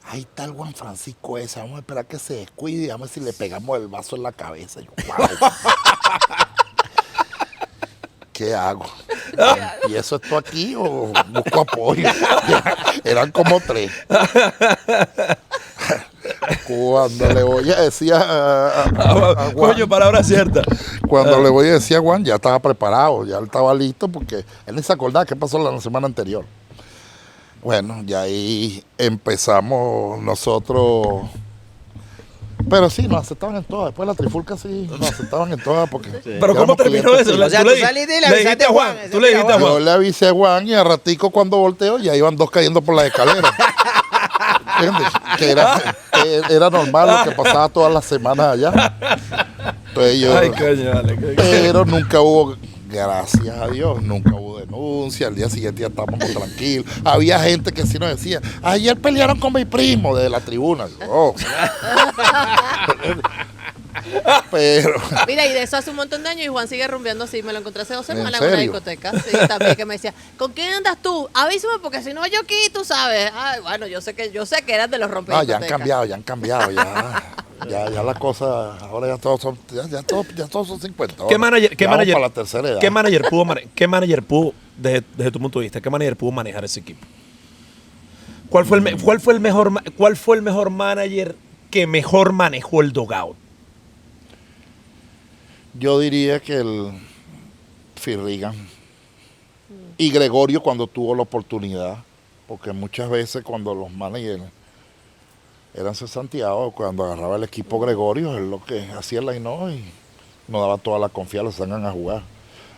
Speaker 2: ahí está el Juan Francisco ese, vamos a esperar que se descuide y vamos a ver si le pegamos el vaso en la cabeza. Y yo, wow. ¿Qué hago? ¿Y eso esto aquí o busco apoyo? Eran como 3. Cuando le voy a decir a Juan,
Speaker 1: Coño, palabra cierta.
Speaker 2: cuando le voy a decir a Juan, ya estaba preparado, ya él estaba listo, porque él ni se acordaba qué pasó la semana anterior. Bueno, ya ahí empezamos nosotros. Pero sí, nos aceptaban en todas. Después de la trifulca sí, nos aceptaban en todas porque...
Speaker 1: Pero ¿cómo
Speaker 2: éramos
Speaker 1: terminó
Speaker 2: clientes
Speaker 1: eso?
Speaker 2: fieles.
Speaker 4: O sea,
Speaker 1: Tú
Speaker 4: tú
Speaker 1: le-
Speaker 4: saliste y le
Speaker 1: le
Speaker 4: avisaste
Speaker 1: dijiste
Speaker 4: a Juan,
Speaker 1: Tú le dijiste a
Speaker 2: Yo
Speaker 1: Juan.
Speaker 2: le avisé a Juan y a ratico cuando volteó ya iban 2 cayendo por las escaleras. ¿Entiendes? Que era normal lo que pasaba todas las semanas allá. Entonces yo...
Speaker 1: Ay, coño, vale.
Speaker 2: Pero nunca hubo, gracias a Dios, nunca hubo denuncia. Al día siguiente ya estábamos tranquilos. Había gente que sí nos decía, ayer pelearon con mi primo de la tribuna. Yo, "Oh". Pero
Speaker 3: Mira, y de eso hace un montón de años y Juan sigue rumbeando así. Me lo encontré hace 2
Speaker 2: ¿En
Speaker 3: semanas en una
Speaker 2: serio?
Speaker 3: discoteca. Sí, también que me decía, ¿con quién andas tú? Avísame porque si no yo aquí, tú sabes. Ay, bueno, yo sé que eras de los
Speaker 2: no,
Speaker 3: rompediscotecas.
Speaker 2: ya han cambiado. Ya las cosas, ahora ya todos son, ya todos son 50.
Speaker 1: ¿Qué manager,
Speaker 2: Ya vamos para la tercera edad.
Speaker 1: qué manager pudo desde tu punto de vista, qué manager pudo manejar ese equipo? ¿Cuál fue el mejor manager que mejor manejó el dugout?
Speaker 2: Yo diría que el Firrigan y Gregorio cuando tuvo la oportunidad, porque muchas veces cuando los managers eran Santiago, cuando agarraba el equipo Gregorio, él lo que hacía el line y nos daba toda la confianza, salgan a jugar.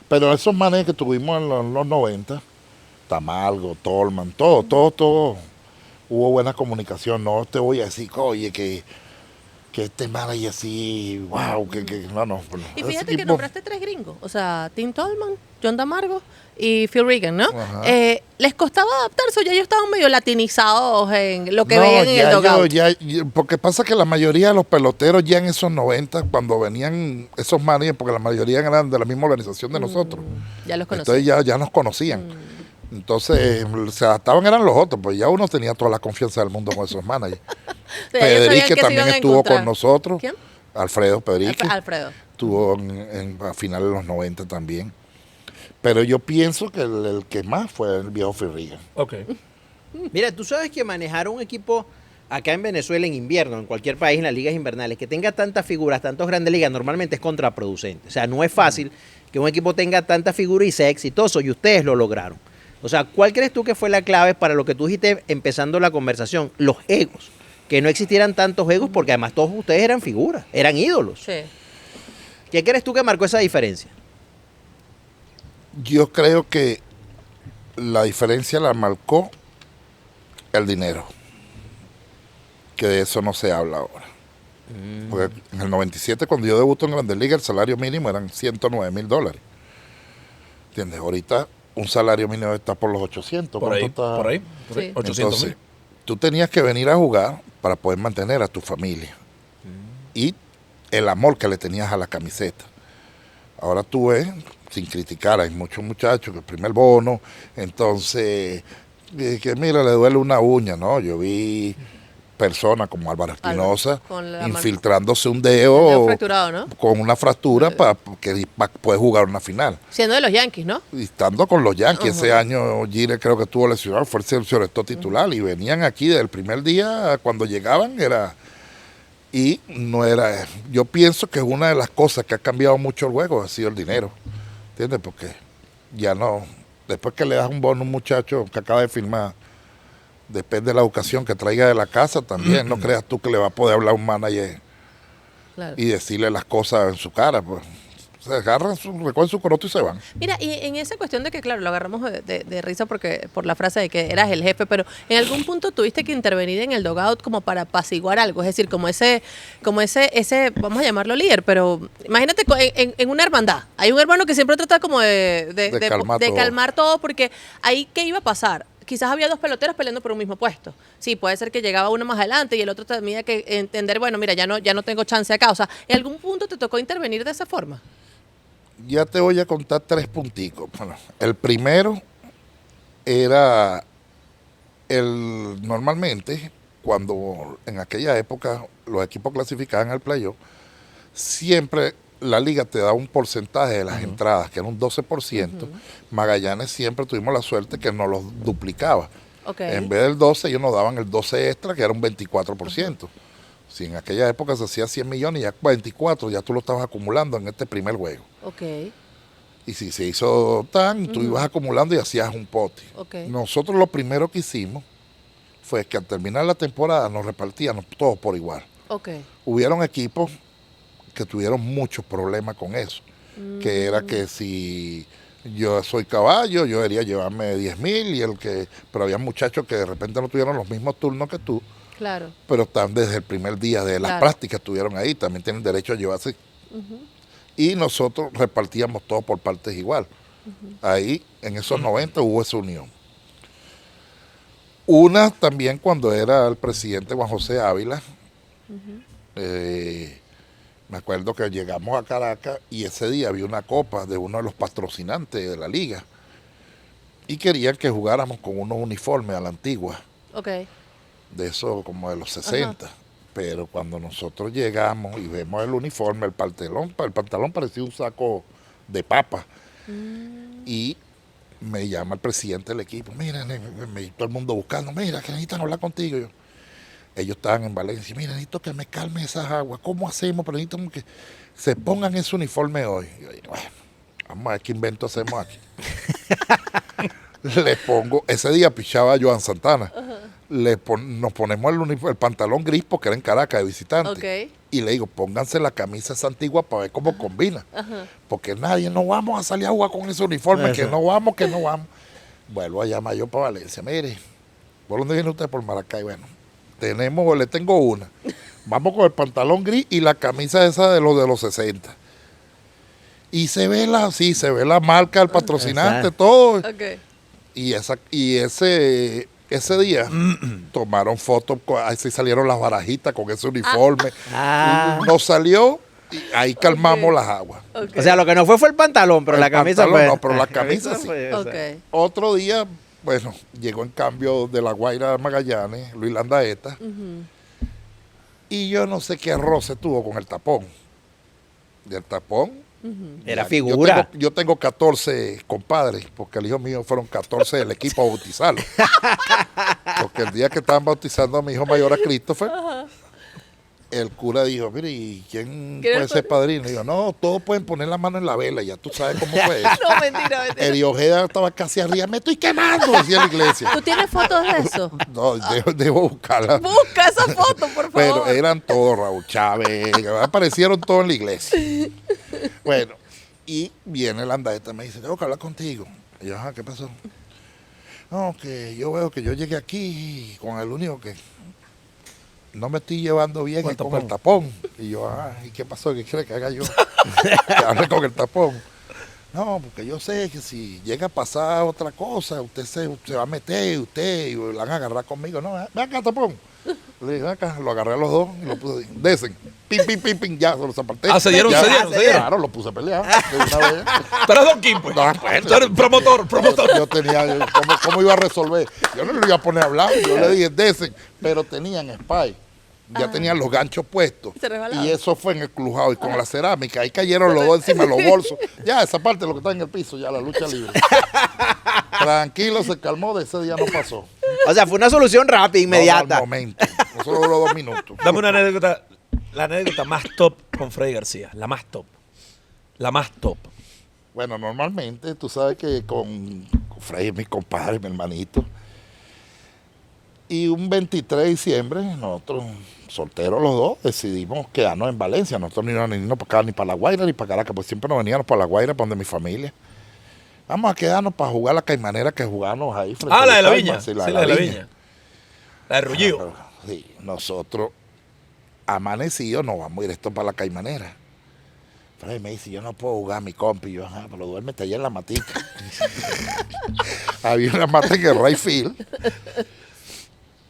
Speaker 2: Pero esos managers que tuvimos en los 90, Tamalgo, Tolman, todo, hubo buena comunicación. No te voy a decir, oye, que este manager así, wow, no.
Speaker 3: Y
Speaker 2: ese
Speaker 3: fíjate que
Speaker 2: equipo-
Speaker 3: nombraste 3 gringos. O sea, Tim Tolman, John Damargo y Phil Regan, ¿no?
Speaker 2: Ajá.
Speaker 3: ¿Les costaba adaptarse o ya ellos estaban medio latinizados en lo que
Speaker 2: No,
Speaker 3: veían en
Speaker 2: ya
Speaker 3: el dugout?
Speaker 2: porque pasa que la mayoría de los peloteros ya en esos 90, cuando venían esos managers, porque la mayoría eran de la misma organización de nosotros,
Speaker 3: Ya los conocí.
Speaker 2: entonces ya nos conocían. Entonces, se adaptaban eran los otros, pues ya uno tenía toda la confianza del mundo con esos managers.
Speaker 3: O sea, ellos sabían
Speaker 2: Pedrique
Speaker 3: que se
Speaker 2: también
Speaker 3: iban a
Speaker 2: estuvo
Speaker 3: encontrar.
Speaker 2: con nosotros.
Speaker 3: ¿Quién?
Speaker 2: Alfredo Pedrique.
Speaker 3: Alfredo.
Speaker 2: Estuvo a finales de los 90 también. Pero yo pienso que el que más fue el viejo Firriga.
Speaker 1: Ok.
Speaker 4: Mira, tú sabes que manejar un equipo acá en Venezuela en invierno, en cualquier país, en las ligas invernales, que tenga tantas figuras, tantos grandes ligas, normalmente es contraproducente. O sea, no es fácil que un equipo tenga tantas figuras y sea exitoso, y ustedes lo lograron. O sea, ¿cuál crees tú que fue la clave para lo que tú dijiste empezando la conversación? Los egos. Que no existieran tantos egos, porque además todos ustedes eran figuras, eran ídolos.
Speaker 3: Sí.
Speaker 4: ¿Qué crees tú que marcó esa diferencia?
Speaker 2: Yo creo que la diferencia la marcó el dinero. Que de eso no se habla ahora. Porque en el 97, cuando yo debuto en Grandes Ligas, el salario mínimo eran $109,000. ¿Entiendes? Ahorita un salario mínimo está por los 800.
Speaker 1: Por ahí,
Speaker 2: ¿Cuánto está?
Speaker 1: por ahí.
Speaker 3: Sí.
Speaker 1: 800
Speaker 2: Entonces,
Speaker 1: mil.
Speaker 2: tú tenías que venir a jugar para poder mantener a tu familia. Y el amor que le tenías a la camiseta. Ahora tú ves, sin criticar, hay muchos muchachos que el primer bono, entonces, que mira, le duele una uña, ¿no? Yo vi personas como Álvaro Espinosa
Speaker 3: con la
Speaker 2: infiltrándose un
Speaker 3: El dedo
Speaker 2: dedo
Speaker 3: fracturado, ¿no?
Speaker 2: con una fractura para poder jugar una final.
Speaker 3: Siendo de los Yankees, ¿no?
Speaker 2: Y estando con los Yankees,
Speaker 3: Ajá.
Speaker 2: ese año Gire creo que estuvo lesionado, fue el seleccionador titular y venían aquí desde el primer día, cuando llegaban era... Y no era... Yo pienso que una de las cosas que ha cambiado mucho el juego ha sido el dinero, ¿entiendes? Porque ya no... Después que le das un bono a un muchacho que acaba de firmar, depende de la educación que traiga de la casa también, no creas tú que le va a poder hablar a un manager
Speaker 3: Claro.
Speaker 2: y decirle las cosas en su cara, pues. Se agarran, recogen su coroto y se van.
Speaker 3: Mira, y en esa cuestión de que, claro, lo agarramos de risa porque por la frase de que eras el jefe, pero en algún punto tuviste que intervenir en el dugout como para apaciguar algo, es decir, como ese, vamos a llamarlo líder, pero imagínate en una hermandad, hay un hermano que siempre trata como de calmar todo, porque ahí, ¿qué iba a pasar? Quizás había dos peloteros peleando por un mismo puesto. Sí, puede ser que llegaba uno más adelante y el otro tenía que entender, bueno, mira, ya no tengo chance acá. O sea, ¿en algún punto te tocó intervenir de esa forma?
Speaker 2: Ya te voy a contar 3 punticos. Bueno, el primero era normalmente, cuando en aquella época los equipos clasificaban al playoff, siempre la liga te da un porcentaje de las entradas, que era un 12%. Magallanes siempre tuvimos la suerte que nos los duplicaba.
Speaker 3: Okay.
Speaker 2: En vez del 12, ellos nos daban el 12 extra, que era un 24%. Si en aquella época se hacía 100 millones, ya 24, ya tú lo estabas acumulando en este primer juego.
Speaker 3: Ok.
Speaker 2: Y si se hizo tan, tú ibas acumulando y hacías un pote.
Speaker 3: Okay.
Speaker 2: Nosotros lo primero que hicimos fue que al terminar la temporada nos repartíamos todos por igual.
Speaker 3: Ok.
Speaker 2: Hubieron equipos que tuvieron muchos problemas con eso. Que era que si yo soy caballo, yo debería llevarme 10,000 pero había muchachos que de repente no tuvieron los mismos turnos que tú.
Speaker 3: Claro.
Speaker 2: Pero están desde el primer día de las
Speaker 3: Claro.
Speaker 2: prácticas, estuvieron ahí, también tienen derecho a llevarse. Y nosotros repartíamos todo por partes igual. Ahí, en esos 90, hubo esa unión. Una también cuando era el presidente Juan José Ávila, me acuerdo que llegamos a Caracas y ese día había una copa de uno de los patrocinantes de la liga y querían que jugáramos con unos uniformes a la antigua.
Speaker 3: Ok.
Speaker 2: De eso como de los 60. Pero cuando nosotros llegamos y vemos el uniforme, el pantalón parecía un saco de papa. Y me llama el presidente del equipo, mira, todo el mundo buscando, mira, que necesitan hablar contigo. Ellos estaban en Valencia, mira, necesito que me calme esas aguas, ¿cómo hacemos? Pero necesito que se pongan ese uniforme hoy. Y yo digo, bueno, vamos a ver qué invento hacemos aquí. Le pongo, ese día pichaba a Joan Santana. Nos ponemos el pantalón gris porque era en Caracas de visitante.
Speaker 3: Ok.
Speaker 2: Y le digo, pónganse la camisa esa antigua para ver cómo combina. Porque nadie, no vamos a salir a jugar con ese uniforme, que no vamos. Vuelvo a llamar yo para Valencia. Mire, ¿por dónde viene usted? Por Maracay. Bueno, le tengo una. Vamos con el pantalón gris y la camisa esa de los 60. Y se ve la marca del patrocinante, todo.
Speaker 3: Ok.
Speaker 2: Y ese día tomaron fotos, así salieron las barajitas con ese uniforme. Nos salió y ahí calmamos las aguas.
Speaker 3: Ok.
Speaker 4: O sea, lo que no fue el pantalón, pero
Speaker 2: El
Speaker 4: la camisa
Speaker 2: pantalón
Speaker 4: fue.
Speaker 2: no, pero la camisa sí.
Speaker 4: fue esa.
Speaker 3: Ok.
Speaker 2: Otro día Bueno, llegó en cambio de La Guaira a Magallanes, Luis Landaeta, y yo no sé qué roce tuvo con el tapón. Del tapón.
Speaker 4: Era
Speaker 2: ya,
Speaker 4: figura.
Speaker 2: Yo tengo 14 compadres, porque el hijo mío fueron 14 del equipo a bautizarlo. Porque el día que estaban bautizando a mi hijo mayor, a Christopher, el cura dijo, mire, ¿y quién puede ser padrino? Y yo, no, todos pueden poner la mano en la vela, ya tú sabes cómo fue eso.
Speaker 3: No, mentira.
Speaker 2: El Ojeda estaba casi arriba, me estoy quemando, decía la iglesia.
Speaker 3: ¿Tú tienes fotos de eso?
Speaker 2: No, debo buscarla.
Speaker 3: Busca esa foto, por favor.
Speaker 2: Pero eran todos, Raúl Chávez, aparecieron todos en la iglesia. Bueno, y viene el Landaeta, me dice, tengo que hablar contigo. Y yo, ajá, ¿qué pasó? No, que yo veo que yo llegué aquí con el único que no me estoy llevando bien es con el tapón. Y yo, ¿y qué pasó? ¿Qué quiere que haga yo? Que hable con el tapón. No, porque yo sé que si llega a pasar otra cosa, usted se va a meter, y lo van a agarrar conmigo. No, ven acá, tapón. Le dije, acá, lo agarré a los dos y lo puse, desen, pim, ya, se los aparté.
Speaker 1: Ah, se dieron.
Speaker 2: Claro, lo puse a pelear de una vez.
Speaker 1: Tú eres Don King, pues.
Speaker 2: No, bueno,
Speaker 1: Tú eres promotor.
Speaker 2: Yo tenía, ¿cómo iba a resolver? Yo no le iba a poner a hablar, yo le dije, desen, pero tenían spy. Ya tenían los ganchos puestos.
Speaker 3: Se resbalaba.
Speaker 2: Y eso fue en el clujado y con la cerámica. Ahí cayeron los dos encima de los bolsos. Ya, esa parte, lo que está en el piso, ya la lucha libre. Tranquilo, se calmó, de ese día no pasó.
Speaker 4: O sea, fue una solución rápida, inmediata.
Speaker 2: No, al momento. Eso duró 2 minutos.
Speaker 1: Dame una anécdota, la anécdota más top con Freddy García. La más top. La más top.
Speaker 2: Bueno, normalmente, tú sabes que con Freddy, mi compadre, mi hermanito, y un 23 de diciembre, nosotros, solteros los dos, decidimos quedarnos en Valencia. Nosotros no íbamos ni para acá, ni para La Guaira, ni para Caracas, pues siempre nos veníamos para La Guaira, para donde mi familia. Vamos a quedarnos para jugar la caimanera que jugamos ahí. Frente
Speaker 1: Ah,
Speaker 2: a
Speaker 1: la de la
Speaker 2: Calma.
Speaker 1: viña.
Speaker 2: Sí,
Speaker 1: La de la viña. La de Rullido.
Speaker 2: Sí, nosotros, amanecidos, nos vamos directo para la caimanera. Freddy me dice, yo no puedo jugar a mi compi. Y yo, pero duérmete allá en la matica. Había una mata en el right field.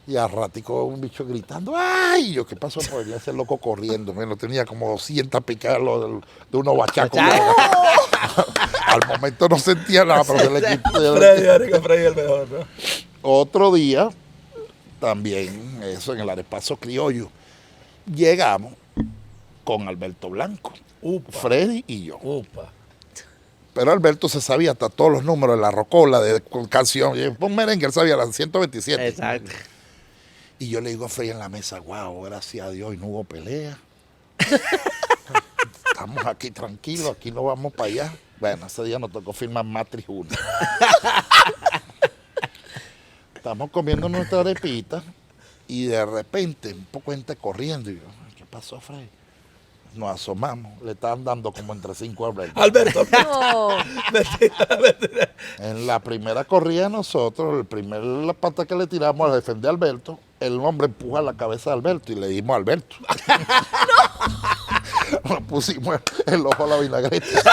Speaker 2: Y al ratico un bicho gritando, ¡ay! Y yo, ¿qué pasó? Pues venía ese loco corriendo. Lo tenía como 200 picadas de unos bachacos. Al momento no sentía nada, pero se le quitó.
Speaker 1: Freddy el mejor, ¿no?
Speaker 2: Otro día, también, eso en el arepazo criollo, llegamos con Alberto Blanco, Freddy y yo. Pero Alberto se sabía hasta todos los números de la rocola, de canción. Un merengue, él sabía las 127.
Speaker 4: Exacto.
Speaker 2: Y yo le digo a Freddy en la mesa, wow, gracias a Dios y no hubo pelea. Estamos aquí tranquilos, aquí no vamos para allá. Bueno, ese día nos tocó firmar Matrix 1. Estamos comiendo nuestra arepita y de repente un poco de gente corriendo. Y yo, ¿qué pasó, Freddy? Nos asomamos, le estaban dando como entre 5 a Alberto.
Speaker 3: No.
Speaker 1: Mentira.
Speaker 2: En la primera corrida de nosotros, la pata que le tiramos a defender a Alberto, el hombre empuja la cabeza de Alberto y le dimos a Alberto. Nos pusimos el ojo a la vinagreta.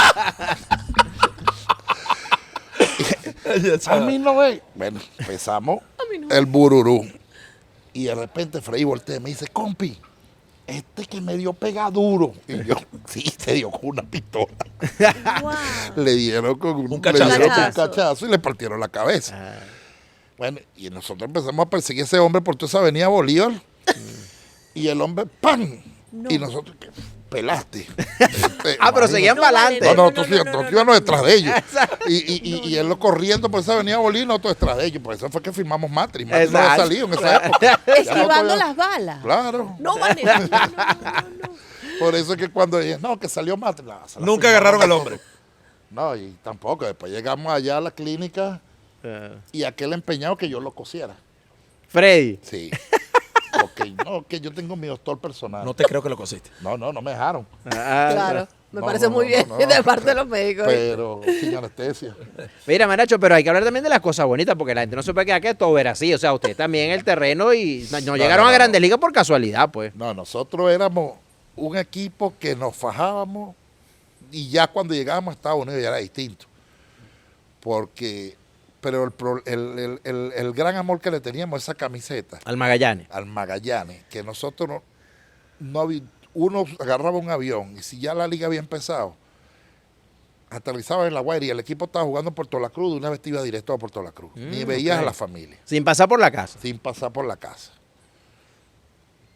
Speaker 2: A mí no es. Bueno, empezamos el bururú. Y de repente Freddy voltea y me dice, compi, este que me dio pega duro. Y yo, sí, se dio con una pistola.
Speaker 3: Wow.
Speaker 2: Le dieron con
Speaker 1: Un cachazo.
Speaker 2: le dieron con un cachazo y le partieron la cabeza. Bueno, y nosotros empezamos a perseguir a ese hombre por toda esa avenida Bolívar. Y el hombre, ¡pam!
Speaker 3: No.
Speaker 2: Y nosotros, ¿qué? Pelaste.
Speaker 4: Pero seguían
Speaker 3: No,
Speaker 4: para
Speaker 3: vale,
Speaker 4: adelante.
Speaker 2: Nosotros íbamos detrás de ellos. Y él corriendo por esa avenida Bolívar, nosotros detrás de ellos. Por eso fue que firmamos Matrix. Matrix no había
Speaker 4: Exacto.
Speaker 2: salido en esa época. Ya
Speaker 3: Esquivando
Speaker 2: nosotros
Speaker 3: las balas.
Speaker 2: Claro.
Speaker 3: No, Vanessa, no.
Speaker 2: Por eso es que cuando dije, no, que salió Matrix. Se la
Speaker 1: Nunca
Speaker 2: firmamos
Speaker 1: agarraron al
Speaker 2: nosotros.
Speaker 1: hombre.
Speaker 2: No, y tampoco. Después llegamos allá a la clínica y aquel empeñado que yo lo cosiera.
Speaker 4: Freddy.
Speaker 2: Sí. Porque no, que yo tengo mi doctor personal.
Speaker 1: No te creo que lo cosiste.
Speaker 2: No me dejaron.
Speaker 3: Claro, me
Speaker 2: No,
Speaker 3: parece
Speaker 2: no,
Speaker 3: muy
Speaker 2: no,
Speaker 3: bien
Speaker 2: no,
Speaker 3: de parte de los médicos.
Speaker 2: Pero sin anestesia.
Speaker 4: Mira, Manacho, pero hay que hablar también de las cosas bonitas, porque la gente no se puede quedar que todo era así. O sea, ustedes también en el terreno y no llegaron a Grandes Ligas por casualidad, pues.
Speaker 2: No, nosotros éramos un equipo que nos fajábamos y ya cuando llegábamos a Estados Unidos ya era distinto. Pero el gran amor que le teníamos a esa camiseta,
Speaker 4: Al Magallanes.
Speaker 2: al Magallanes, que nosotros uno agarraba un avión y si ya la liga había empezado, aterrizaba en La Guaira y el equipo estaba jugando en Puerto La Cruz, de una vez te iba directo a Puerto La Cruz. Ni veías
Speaker 4: ok.
Speaker 2: a la familia,
Speaker 4: Sin pasar por la casa.
Speaker 2: sin pasar por la casa.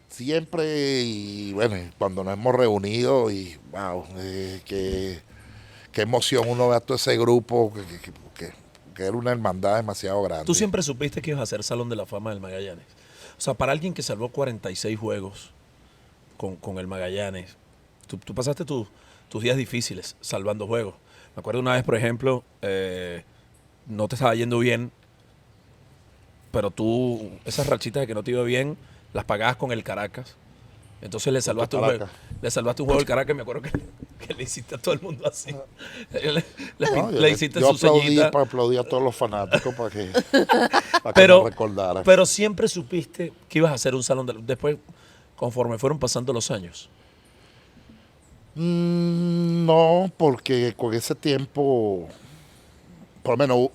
Speaker 2: Siempre, y bueno, y cuando nos hemos reunido, y wow, qué emoción uno ve a todo ese grupo, que era una hermandad demasiado grande.
Speaker 1: Tú siempre supiste que ibas a ser Salón de la Fama del Magallanes. O sea, para alguien que salvó 46 juegos con el Magallanes, tú pasaste tus días difíciles salvando juegos. Me acuerdo una vez, por ejemplo, no te estaba yendo bien, pero tú, esas rachitas de que no te iba bien, las pagabas con el Caracas. Entonces le salvaste un juego.
Speaker 2: Caracas.
Speaker 1: Le salvaste un juego al Caracas, me acuerdo que le hiciste a todo el mundo así.
Speaker 2: No,
Speaker 1: le hiciste
Speaker 2: yo
Speaker 1: su
Speaker 2: aplaudí,
Speaker 1: ceñita.
Speaker 2: aplaudí a todos los fanáticos para que
Speaker 1: Pero,
Speaker 2: me recordaran.
Speaker 1: pero siempre supiste que ibas a hacer un salón de... Después, conforme fueron pasando los años.
Speaker 2: No, porque con ese tiempo, por lo menos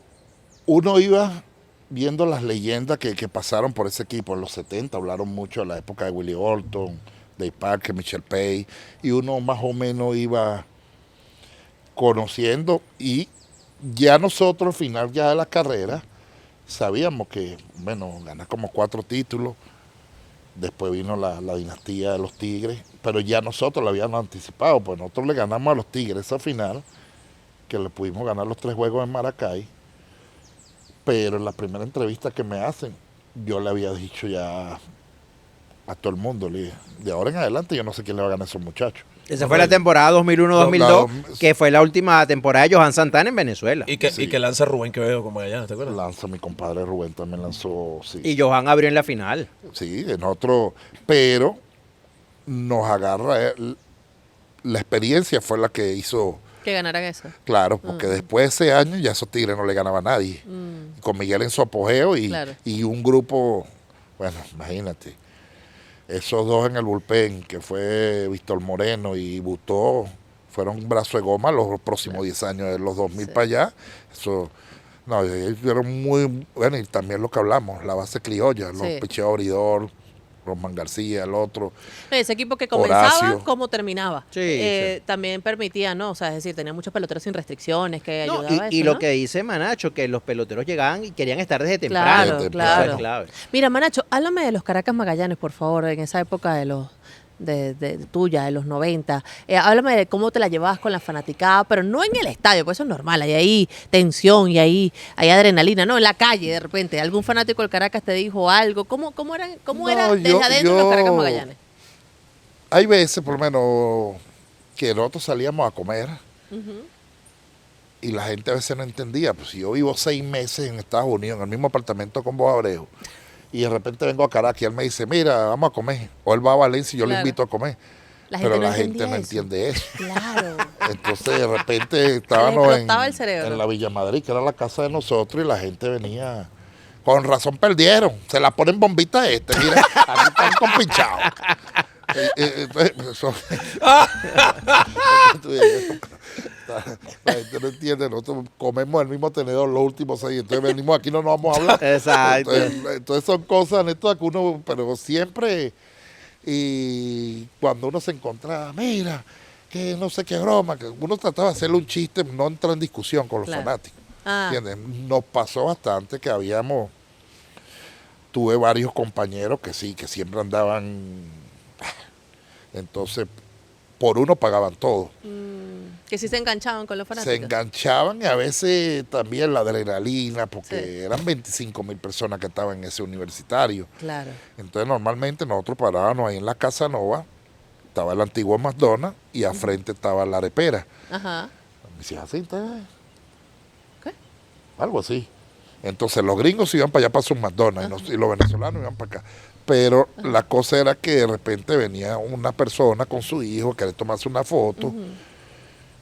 Speaker 2: uno iba viendo las leyendas que pasaron por ese equipo. En los 70 hablaron mucho de la época de Willie Orton, Dave Parker, Michelle Pay, y uno más o menos iba conociendo, y ya nosotros al final ya de la carrera sabíamos que, bueno, ganar como 4 títulos. Después vino la dinastía de los Tigres, pero ya nosotros lo habíamos anticipado, pues nosotros le ganamos a los Tigres esa final, que le pudimos ganar los 3 juegos en Maracay, pero en la primera entrevista que me hacen, yo le había dicho ya a todo el mundo, le dije, de ahora en adelante yo no sé quién le va a ganar a esos muchachos.
Speaker 4: Esa fue la temporada 2001-2002, que fue la última temporada de Johan Santana en Venezuela.
Speaker 1: Y que,
Speaker 2: Sí.
Speaker 1: y que lanza Rubén Quevedo como Magallanes, ¿te acuerdas?
Speaker 2: Lanza mi compadre Rubén, también lanzó, sí.
Speaker 4: Y Johan abrió en la final.
Speaker 2: Sí, en otro, pero nos agarra, la experiencia fue la que hizo,
Speaker 3: Que ganaran eso.
Speaker 2: claro, porque después de ese año ya esos Tigres no le ganaba a nadie. Con Miguel en su apogeo
Speaker 3: Claro.
Speaker 2: y un grupo, bueno, imagínate, esos dos en el bullpen, que fue Víctor Moreno y Butó, fueron un brazo de goma los próximos 10 años, de los 2000
Speaker 3: Sí.
Speaker 2: para allá. Eso, no, ellos fueron muy, bueno, y también lo que hablamos, la base criolla, los
Speaker 3: Sí.
Speaker 2: picheos abridor, Román García, el otro.
Speaker 3: Ese equipo que comenzaba
Speaker 2: Horacio.
Speaker 3: como terminaba.
Speaker 4: Sí, sí.
Speaker 3: También permitía, ¿no? O sea, es decir, tenía muchos peloteros sin restricciones que
Speaker 4: No,
Speaker 3: ayudaba a eso,
Speaker 4: y lo
Speaker 3: ¿no?
Speaker 4: que dice Manacho, que los peloteros llegaban y querían estar desde temprano.
Speaker 3: Claro,
Speaker 2: Desde
Speaker 3: claro.
Speaker 4: Eso es clave.
Speaker 3: Mira, Manacho, háblame de los Caracas Magallanes, por favor, en esa época de los tuya, de los 90. Háblame de cómo te la llevabas con la fanaticada, pero no en el estadio, pues eso es normal, hay ahí tensión y hay adrenalina, no, en la calle de repente. ¿Algún fanático del Caracas te dijo algo? ¿Cómo
Speaker 2: No,
Speaker 3: era desde
Speaker 2: yo-
Speaker 3: adentro los Caracas Magallanes?
Speaker 2: Hay veces, por lo menos, que nosotros salíamos a comer y la gente a veces no entendía. Pues si yo vivo 6 meses en Estados Unidos, en el mismo apartamento con vos, Abreu, y de repente vengo a Caracas y él me dice, mira, vamos a comer. O él va a Valencia y yo le
Speaker 3: Claro.
Speaker 2: invito a comer.
Speaker 3: La gente
Speaker 2: Pero
Speaker 3: no
Speaker 2: la gente no
Speaker 3: entendía
Speaker 2: entiende eso.
Speaker 3: Claro.
Speaker 2: Entonces de repente estábamos
Speaker 3: explotaba el cerebro.
Speaker 2: en la Villa Madrid, que era la casa de nosotros, y la gente venía. Con razón perdieron. Se la ponen bombitas mira, aquí están compinchados. Entonces, eso- la gente no entiende, nosotros comemos el mismo tenedor los últimos 6, entonces venimos aquí, no nos vamos a hablar.
Speaker 4: Exacto.
Speaker 2: Entonces son cosas, esto que uno, pero siempre, y cuando uno se encontraba, mira, que no sé qué broma, que uno trataba de hacerle un chiste, no entrar en discusión con los
Speaker 3: Claro.
Speaker 2: fanáticos.
Speaker 3: Ah,
Speaker 2: ¿Entiendes? Nos pasó bastante que tuve varios compañeros que sí, que siempre andaban, entonces por uno pagaban todo.
Speaker 3: que sí se enganchaban con los
Speaker 2: Se
Speaker 3: fanáticos.
Speaker 2: enganchaban y a veces también la adrenalina, porque
Speaker 3: Sí.
Speaker 2: eran 25,000 personas que estaban en ese universitario.
Speaker 3: Claro.
Speaker 2: Entonces normalmente nosotros parábamos ahí en la Casa Nova, estaba el antiguo McDonald's y al frente estaba la arepera.
Speaker 3: Ajá.
Speaker 2: Me decía, así,
Speaker 3: ¿Qué?
Speaker 2: algo así. Entonces los gringos iban para allá para sus McDonald's y los venezolanos iban para acá. Pero la cosa era que de repente venía una persona con su hijo, quería tomarse una foto,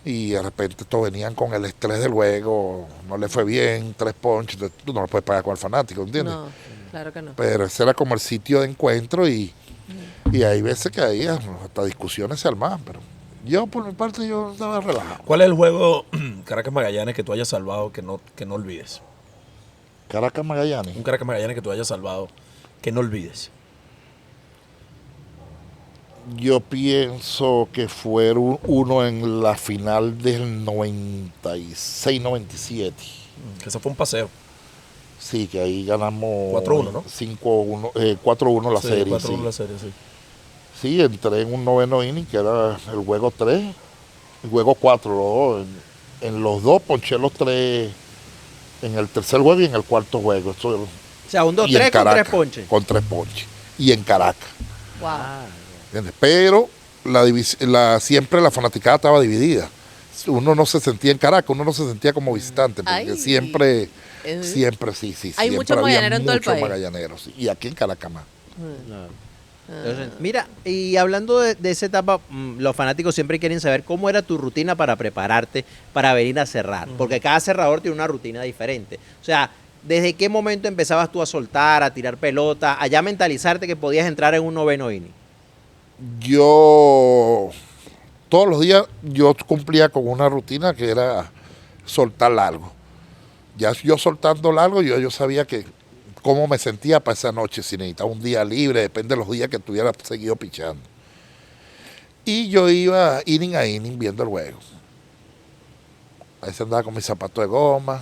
Speaker 2: y de repente todos venían con el estrés del juego, no le fue bien, 3 ponches, entonces tú no lo puedes pagar con el fanático, ¿entiendes?
Speaker 3: No, claro que no.
Speaker 2: Pero ese era como el sitio de encuentro y hay veces que ahí hasta discusiones se armaban, pero yo por mi parte yo estaba relajado.
Speaker 1: ¿Cuál es el juego Caracas Magallanes que tú hayas salvado que no olvides?
Speaker 2: Caracas Magallanes.
Speaker 1: Un Caracas Magallanes que tú hayas salvado que no olvides.
Speaker 2: Yo pienso que fue uno en la final del 96-97.
Speaker 1: Que ese fue un paseo.
Speaker 2: Sí, que ahí ganamos
Speaker 1: 4-1, ¿no?
Speaker 2: 5-1, 4-1 la
Speaker 1: Sí,
Speaker 2: serie.
Speaker 1: 4-1
Speaker 2: Sí.
Speaker 1: la serie, sí.
Speaker 2: Sí, entré en un noveno inning, que era el juego 3, el juego 4, los dos. En los dos ponché los 3, en el tercer juego y en el cuarto juego. Eso,
Speaker 4: O sea, un
Speaker 2: y en
Speaker 4: 2-3 con 3
Speaker 2: Caracas,
Speaker 4: ponches.
Speaker 2: Con 3 ponches. Y en Caracas.
Speaker 3: Wow.
Speaker 2: ¿Entiendes? Pero siempre la fanaticada estaba dividida. Uno no se sentía en Caracas, uno no se sentía como visitante, porque
Speaker 3: Ay.
Speaker 2: siempre,
Speaker 3: Eh.
Speaker 2: siempre, sí.
Speaker 3: Hay
Speaker 2: siempre
Speaker 3: mucho
Speaker 2: había
Speaker 3: magallanero en todo el
Speaker 2: mucho
Speaker 3: país.
Speaker 2: magallanero, sí. Y aquí en Caracas más.
Speaker 4: Entonces, mira, y hablando de esa etapa, los fanáticos siempre quieren saber cómo era tu rutina para prepararte para venir a cerrar, porque cada cerrador tiene una rutina diferente. O sea, ¿desde qué momento empezabas tú a soltar, a tirar pelota, a ya mentalizarte que podías entrar en un noveno inning?
Speaker 2: Yo, todos los días, yo cumplía con una rutina que era soltar largo. Ya yo soltando largo, yo sabía que cómo me sentía para esa noche, si necesitaba un día libre, depende de los días que estuviera seguido pichando. Y yo iba inning a inning viendo el juego. A veces andaba con mis zapatos de goma,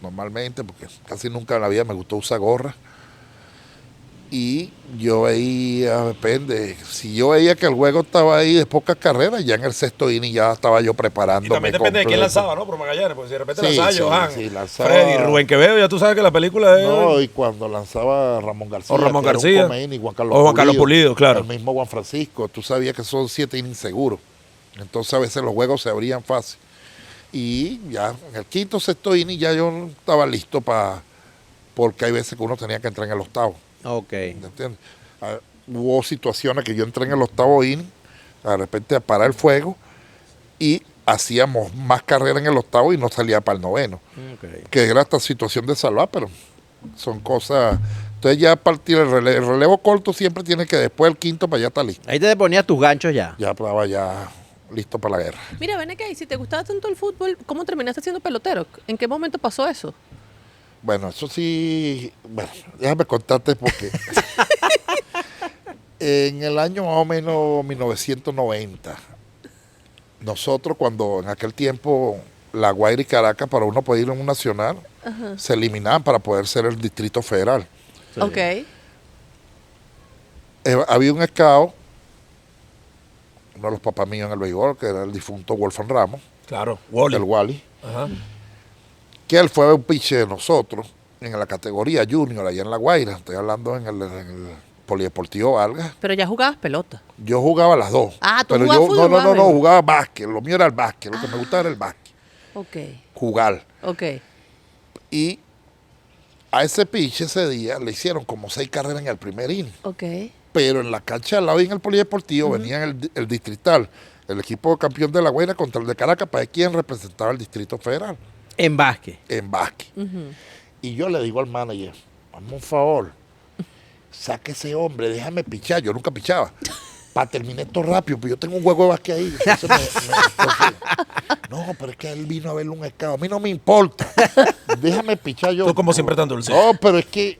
Speaker 2: normalmente, porque casi nunca en la vida me gustó usar gorra. Y yo veía, depende, si yo veía que el juego estaba ahí de pocas carreras, ya en el sexto inning ya estaba yo preparándome.
Speaker 1: Y también depende de quién
Speaker 2: completo.
Speaker 1: lanzaba, ¿no? Por Magallanes, porque si de repente
Speaker 2: Sí,
Speaker 1: lanzaba
Speaker 2: sí,
Speaker 1: Johan,
Speaker 2: sí, lanzaba-
Speaker 1: Freddy, Rubén Quevedo, ya tú sabes que la película es...
Speaker 2: No, y cuando lanzaba Ramón García,
Speaker 1: O Ramón
Speaker 2: que era un
Speaker 1: García.
Speaker 2: come inning, Juan Carlos
Speaker 1: O Juan Carlos Pulido, claro.
Speaker 2: El mismo Juan Francisco, tú sabías que son 7 innings seguros. Entonces a veces los juegos se abrían fácil. Y ya en el quinto, sexto inning ya yo estaba listo porque hay veces que uno tenía que entrar en el octavo.
Speaker 4: Ok.
Speaker 2: ¿Entiendes? Hubo situaciones que yo entré en el octavo inning, de repente a parar el fuego, y hacíamos más carrera en el octavo y no salía para el noveno. Que era esta situación de salvar, pero son cosas. Entonces ya a partir del relevo corto siempre tiene que después el quinto para allá estar listo.
Speaker 4: Ahí te ponías tus ganchos ya.
Speaker 2: Ya estaba ya listo para la guerra.
Speaker 3: Mira, ven acá, y si te gustaba tanto el fútbol, ¿cómo terminaste siendo pelotero? ¿En qué momento pasó eso?
Speaker 2: Bueno, eso sí, bueno, déjame contarte porque en el año más o menos 1990, nosotros cuando en aquel tiempo La Guaira y Caracas para uno poder ir a un nacional, se eliminaban para poder ser el distrito federal.
Speaker 4: Sí.
Speaker 3: Ok.
Speaker 2: Había un scout, uno de los papás míos en el béisbol, que era el difunto Wolfram Ramos,
Speaker 1: Claro, Wally.
Speaker 2: el Wally,
Speaker 1: Ajá.
Speaker 2: que él fue un pitcher de nosotros en la categoría junior allá en La Guaira. Estoy hablando en el Polideportivo Vargas.
Speaker 3: Pero ya jugabas pelota.
Speaker 2: Yo jugaba las dos.
Speaker 3: Ah, ¿tú
Speaker 2: pero
Speaker 3: jugabas
Speaker 2: yo
Speaker 3: fútbol,
Speaker 2: no,
Speaker 3: béisbol?
Speaker 2: jugaba básquet. Lo mío era el básquet. Lo que me gustaba era el básquet.
Speaker 3: Ok,
Speaker 2: Jugar.
Speaker 3: ok.
Speaker 2: Y a ese pitch ese día le hicieron como 6 carreras en el primer inning.
Speaker 3: Ok.
Speaker 2: Pero en la cancha al lado y en el Polideportivo venían el distrital, el equipo campeón de La Guaira contra el de Caracas, para ver quién representaba el Distrito Federal
Speaker 4: En básquet.
Speaker 2: en básquet. Y yo le digo al manager, hazme un favor, saque ese hombre, déjame pichar. Yo nunca pichaba. Para terminar esto rápido, pues yo tengo un juego de básquet ahí. Entonces, no, pero es que él vino a verle un escado. A mí no me importa. Déjame pichar yo.
Speaker 1: Tú como siempre tan dulce.
Speaker 2: No, pero es que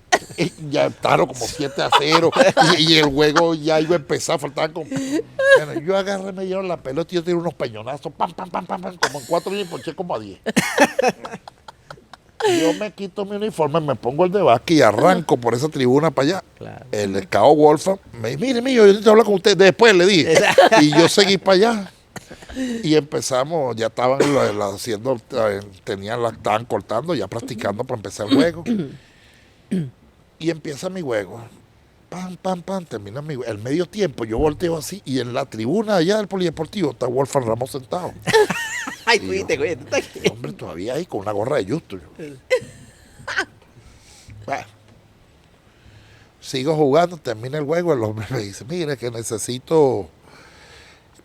Speaker 2: ya estaban como 7-0 y el juego ya iba a empezar, faltaban como... Bueno, yo agarré, me dieron la pelota y yo tiré unos peñonazos, pam, pam, pam, pam, pam, como en 4 y ponché como a 10. Yo me quito mi uniforme, me pongo el de básquet y arranco por esa tribuna para allá.
Speaker 4: Claro.
Speaker 2: El escado Wolfram me dice, mire, mío, yo necesito hablar con usted. Después le dije. Y yo seguí para allá. Y empezamos, ya estaban haciendo, estaban cortando, ya practicando para empezar el juego. Y empieza mi juego. Pam, pam, pam, termina el medio tiempo. Yo volteo así y en la tribuna allá del Polideportivo está Wolfram Ramos sentado.
Speaker 4: Ay,
Speaker 2: Y
Speaker 4: cuídate,
Speaker 2: yo,
Speaker 4: cuídate.
Speaker 2: este hombre todavía ahí con una gorra de justo. Bueno, sigo jugando, termina el juego, el hombre me dice, mire que necesito,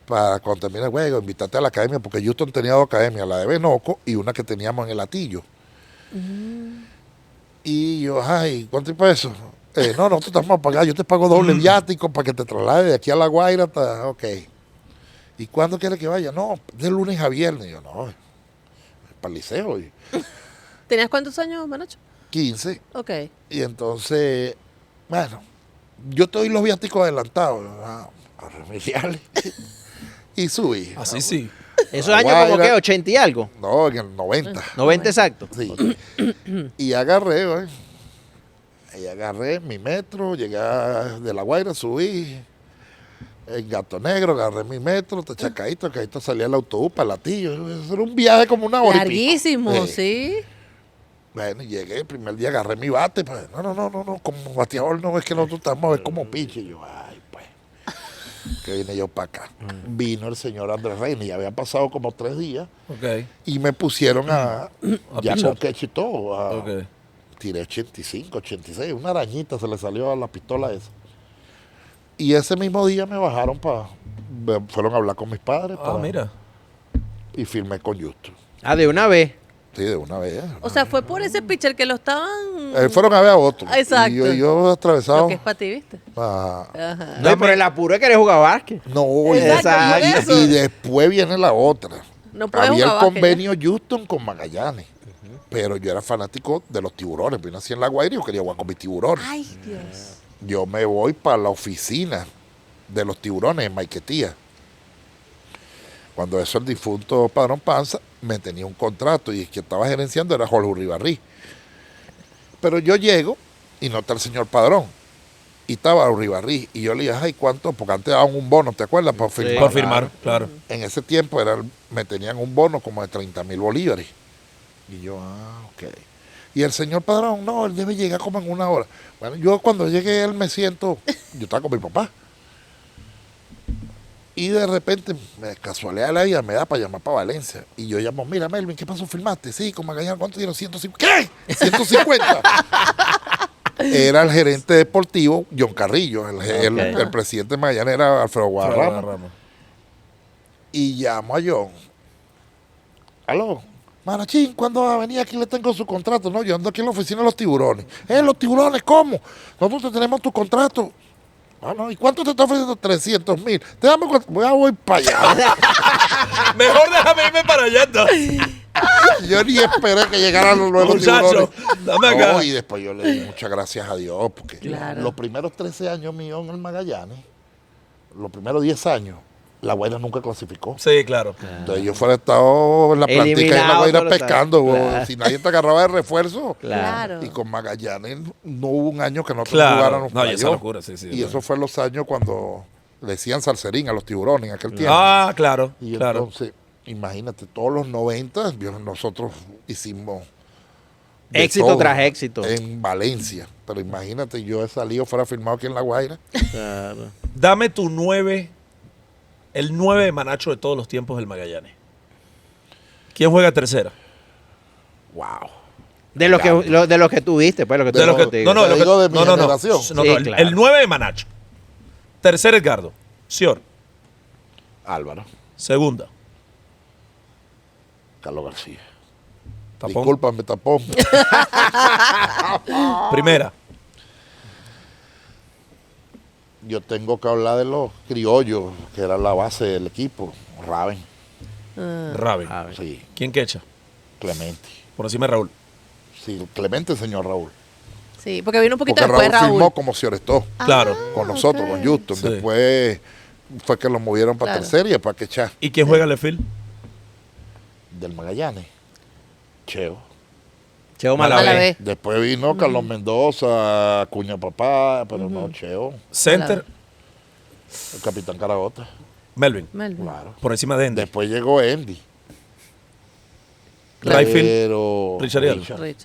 Speaker 2: para cuando termine el juego, invitarte a la academia, porque Houston tenía 2 academias, la de Benoco y una que teníamos en el Atillo. Y yo, ay, ¿cuánto es eso? No, nosotros te vamos a pagar, yo te pago doble viático para que te traslades de aquí a La Guaira hasta, ok. ¿Y cuándo quieres que vaya? No, de lunes a viernes. Y yo, no, para el liceo. Y
Speaker 3: ¿Tenías cuántos años, Manacho?
Speaker 2: 15.
Speaker 3: Ok.
Speaker 2: Y entonces, bueno, yo te doy los viáticos adelantados. agarré mis reales y subí.
Speaker 1: Así sí.
Speaker 4: Esos años como que 80 y algo.
Speaker 2: No, en el 90.
Speaker 4: 90 exacto.
Speaker 2: Sí. Y agarré, güey. Y agarré mi metro, llegué de La Guaira, subí en Gato Negro, agarré mi metro, Chacadito salía el autobús para Latillo. Eso era un viaje como una hora y pico.
Speaker 3: Larguísimo, sí.
Speaker 2: Bueno, llegué, el primer día agarré mi bate, pues, no, como bateador no, es que nosotros estamos a ver como pinche. Y yo, ay, pues, que vine yo para acá. Vino el señor Andrés Reina, y había pasado como 3 días,
Speaker 1: Ok.
Speaker 2: y me pusieron a ya
Speaker 1: pichar.
Speaker 2: con queche y todo,
Speaker 1: Ok.
Speaker 2: tiré 85, 86, una arañita se le salió a la pistola esa. Y ese mismo día me bajaron fueron a hablar con mis padres
Speaker 1: Mira.
Speaker 2: y firmé con Justo.
Speaker 4: De una vez.
Speaker 2: Sí, de una vez.
Speaker 3: O sea, fue por ese pitcher que lo estaban...
Speaker 2: Fueron a ver a otro.
Speaker 3: Exacto.
Speaker 2: Y yo atravesado.
Speaker 3: Lo que es para ti, ¿viste? Ajá.
Speaker 4: No, pero el apuro es querer jugar básquet.
Speaker 2: No,
Speaker 3: Exacto,
Speaker 2: y,
Speaker 3: por eso.
Speaker 2: y después viene la otra.
Speaker 3: No puedes
Speaker 2: Había el
Speaker 3: jugar básquet,
Speaker 2: convenio Houston con Magallanes. Pero yo era fanático de los tiburones. Vine así en La Guaira y yo quería jugar con mis tiburones.
Speaker 3: Ay, Dios.
Speaker 2: Yo me voy para la oficina de los tiburones en Maiquetía. Cuando eso el difunto Padrón Panza me tenía un contrato y el que estaba gerenciando era Jorge Uribarrí. Pero yo llego y no está el señor Padrón. Y estaba Uribarrí. Y yo le dije, ay, ¿cuánto? Porque antes daban un bono, ¿te acuerdas? Para firmar.
Speaker 1: Para firmar, claro.
Speaker 2: En ese tiempo me tenían un bono como de 30,000 bolívares. Y yo, ok. Y el señor Padrón, no, él debe llegar como en 1 hora. Bueno, yo cuando llegué, él me siento, yo estaba con mi papá. Y de repente, casualidad de la vida, me da para llamar para Valencia. Y yo llamo, mira, Melvin, ¿qué pasó? ¿Firmaste? Sí, con Magallanes, ¿cuánto dieron? 150. ¿Qué? 150. Era el gerente deportivo, John Carrillo. El presidente de Magallanes era Alfredo Guadarrama. Y llamo a John. Aló, Manachín, ¿cuándo va a venir? Aquí le tengo su contrato. No, yo ando aquí en la oficina de los tiburones. ¿Los tiburones cómo? Nosotros tenemos tu contrato. No, ¿y cuánto te está ofreciendo? 300,000. Te damos voy para allá.
Speaker 1: Mejor déjame irme para allá entonces.
Speaker 2: Yo ni esperé que llegaran los nuevos
Speaker 1: Muchacho,
Speaker 2: tiburones.
Speaker 1: dame acá.
Speaker 2: No, y después yo le di muchas gracias a Dios, porque
Speaker 3: Claro.
Speaker 2: los primeros 13 años míos en el Magallanes, los primeros 10 años, La Guaira nunca clasificó.
Speaker 1: Sí, claro.
Speaker 2: Entonces yo fuera estado en la plantica y en La
Speaker 4: Eliminado
Speaker 2: Guaira
Speaker 4: todos los
Speaker 2: pescando.
Speaker 4: años. Claro.
Speaker 2: Si nadie te agarraba de refuerzo.
Speaker 3: Claro.
Speaker 2: Y con Magallanes no hubo un año que nosotros
Speaker 1: Claro.
Speaker 2: jugáramos
Speaker 1: No, y esa
Speaker 2: playoff.
Speaker 1: locura, sí, sí.
Speaker 2: Y eso fue en los años cuando le decían salserín a los tiburones en aquel tiempo.
Speaker 1: Claro,
Speaker 2: Y
Speaker 1: claro.
Speaker 2: entonces, imagínate, todos los 90 nosotros hicimos de
Speaker 4: Éxito
Speaker 2: todo
Speaker 4: tras éxito.
Speaker 2: en Valencia. Pero imagínate, yo he salido fuera firmado aquí en La Guaira.
Speaker 4: Claro.
Speaker 1: Dame tu 9, el 9 de Manacho de todos los tiempos del Magallanes. ¿Quién juega tercera?
Speaker 2: Wow.
Speaker 4: De lo que tú viste, pues, lo que tú
Speaker 1: De los que,
Speaker 4: contigo.
Speaker 1: no,
Speaker 2: Te
Speaker 1: lo que,
Speaker 2: digo de mi
Speaker 1: no, no, no.
Speaker 2: generación.
Speaker 1: No,
Speaker 4: Sí,
Speaker 1: no,
Speaker 4: claro.
Speaker 1: el 9 de Manacho. Tercera, Edgardo. Sior.
Speaker 2: Álvaro,
Speaker 1: Segunda.
Speaker 2: Carlos García.
Speaker 1: Tapón.
Speaker 2: Discúlpame, tapón.
Speaker 1: Primera.
Speaker 2: Yo tengo que hablar de los criollos, que era la base del equipo. Raven,
Speaker 1: Ravi.
Speaker 4: A ver.
Speaker 2: sí.
Speaker 1: ¿Quién quecha?
Speaker 2: Clemente.
Speaker 1: Por encima de Raúl.
Speaker 2: Sí, Clemente, señor Raúl.
Speaker 3: Sí, porque vino un poquito
Speaker 2: Porque
Speaker 3: después
Speaker 2: Raúl
Speaker 3: Raúl.
Speaker 2: firmó como Ciorestó
Speaker 1: Claro.
Speaker 2: con nosotros,
Speaker 3: ok.
Speaker 2: con Houston.
Speaker 1: Sí.
Speaker 2: Después fue que lo movieron para
Speaker 3: Claro.
Speaker 2: tercera y después que echar
Speaker 1: ¿Y quién juega Lefil?
Speaker 2: del Magallanes. Cheo.
Speaker 4: Cheo
Speaker 1: Malavé.
Speaker 4: Malavé.
Speaker 2: Después vino Carlos Mendoza, Cuña Papá, pero no, Cheo,
Speaker 1: Center.
Speaker 2: el capitán Caragota.
Speaker 1: Melvin.
Speaker 3: Melvin.
Speaker 2: Claro.
Speaker 1: Por encima de Ender.
Speaker 2: Después llegó Andy.
Speaker 1: Rayfield.
Speaker 2: Pero
Speaker 1: Richard Hill.
Speaker 3: Richard.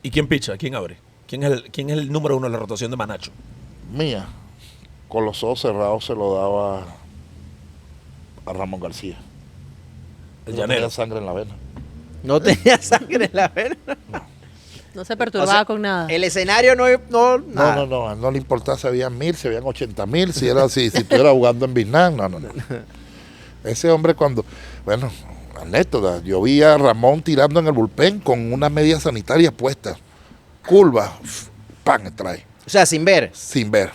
Speaker 1: ¿Y quién picha? ¿Quién abre? ¿Quién es el número 1 de la rotación de Manacho?
Speaker 2: Mía, con los ojos cerrados se lo daba a Ramón García.
Speaker 1: El
Speaker 2: No
Speaker 1: llanero.
Speaker 2: tenía sangre en la vena.
Speaker 4: No tenía sangre en la vena.
Speaker 3: No se perturbaba
Speaker 4: O sea,
Speaker 3: con nada.
Speaker 4: El escenario nada.
Speaker 2: No, no le importaba si habían 1,000, si habían 80,000, si era así, si estuviera jugando en Vietnam, no. Ese hombre cuando, bueno, anécdota, yo vi a Ramón tirando en el bullpen con una media sanitaria puesta, curva, pan trae,
Speaker 4: O sea, sin ver.
Speaker 2: sin ver.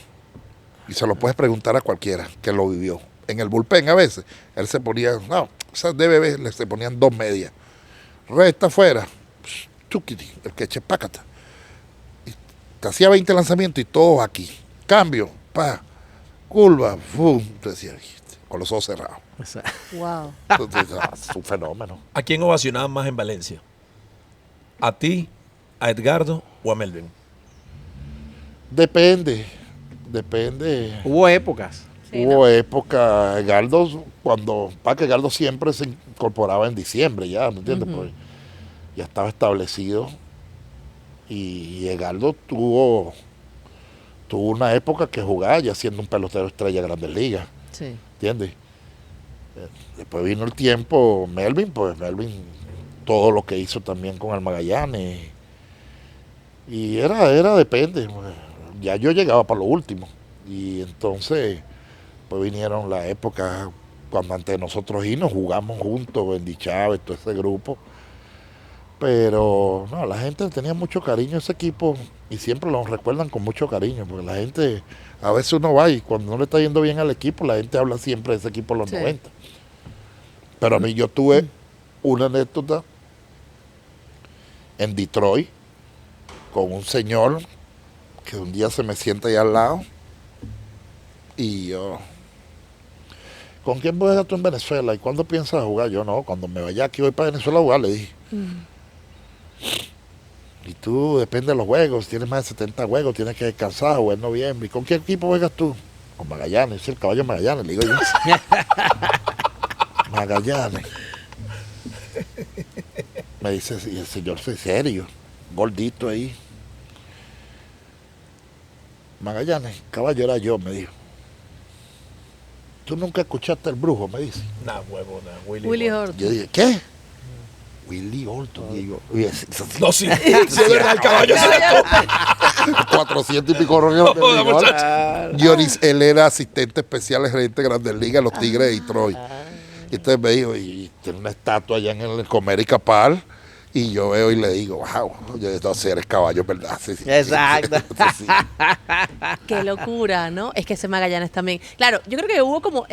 Speaker 2: Y se lo puedes preguntar a cualquiera que lo vivió. En el bullpen a veces, él se ponía, no, esas DBB se ponían 2 medias. Resta afuera, chuquiti, el que eche pácata. Y te hacía 20 lanzamientos y todos aquí. Cambio, pa. curva, ¡fum! Te decía, con los ojos cerrados.
Speaker 4: O sea,
Speaker 3: Wow.
Speaker 2: Entonces, es un fenómeno.
Speaker 1: ¿A quién ovacionaban más en Valencia? ¿A ti, a Edgardo o a Melvin?
Speaker 2: Depende.
Speaker 4: hubo épocas.
Speaker 3: Sí,
Speaker 2: Hubo época, Edgardo, para que Edgardo siempre se incorporaba en diciembre ya, ¿me entiendes? Pues ya estaba establecido. Y Edgardo tuvo una época que jugaba ya siendo un pelotero estrella de Grandes Ligas,
Speaker 3: Sí.
Speaker 2: ¿entiendes? Después vino el tiempo, Melvin, todo lo que hizo también con el Magallanes. Y era depende. Ya yo llegaba para lo último. Y entonces, pues vinieron las épocas cuando antes de nosotros irnos jugamos juntos, Wendy Chávez, todo ese grupo. Pero no, la gente tenía mucho cariño a ese equipo y siempre lo recuerdan con mucho cariño, porque la gente, a veces uno va y cuando no le está yendo bien al equipo, la gente habla siempre de ese equipo en los
Speaker 3: Sí.
Speaker 2: 90. Pero a mí yo tuve una anécdota en Detroit con un señor que un día se me sienta ahí al lado y yo, ¿con quién juegas tú en Venezuela? ¿Y cuándo piensas jugar? Yo no, cuando me vaya aquí voy para Venezuela a jugar, le dije. Y tú, depende de los juegos, tienes más de 70 juegos, tienes que descansar, jugar en noviembre. ¿Y con qué equipo juegas tú? Con Magallanes, es el caballo Magallanes, le digo yo. Magallanes. Me dice, y el señor fue serio, gordito ahí. Magallanes, caballo era yo, me dijo. ¿Tú nunca escuchaste el brujo? Me dice.
Speaker 1: Nah, huevona,
Speaker 3: Willie Horton.
Speaker 2: Yo dije, ¿qué? Willie Horton. Y yo, oye,
Speaker 1: No, sí, sí, es verdad, el caballo se le
Speaker 2: 400 y pico ronques.
Speaker 1: Joda, muchacho.
Speaker 2: Dionis, él era asistente especial gerente de Grandes Ligas, los Tigres de Detroit. Y entonces me dijo, y tiene una estatua allá en el Comerica Park. Y yo veo y le digo, wow, yo no sé, eres caballo, ¿verdad? Sí, sí,
Speaker 4: Exacto.
Speaker 2: sí.
Speaker 3: Qué locura, ¿no? Es que ese Magallanes también. Claro, yo creo que hubo como.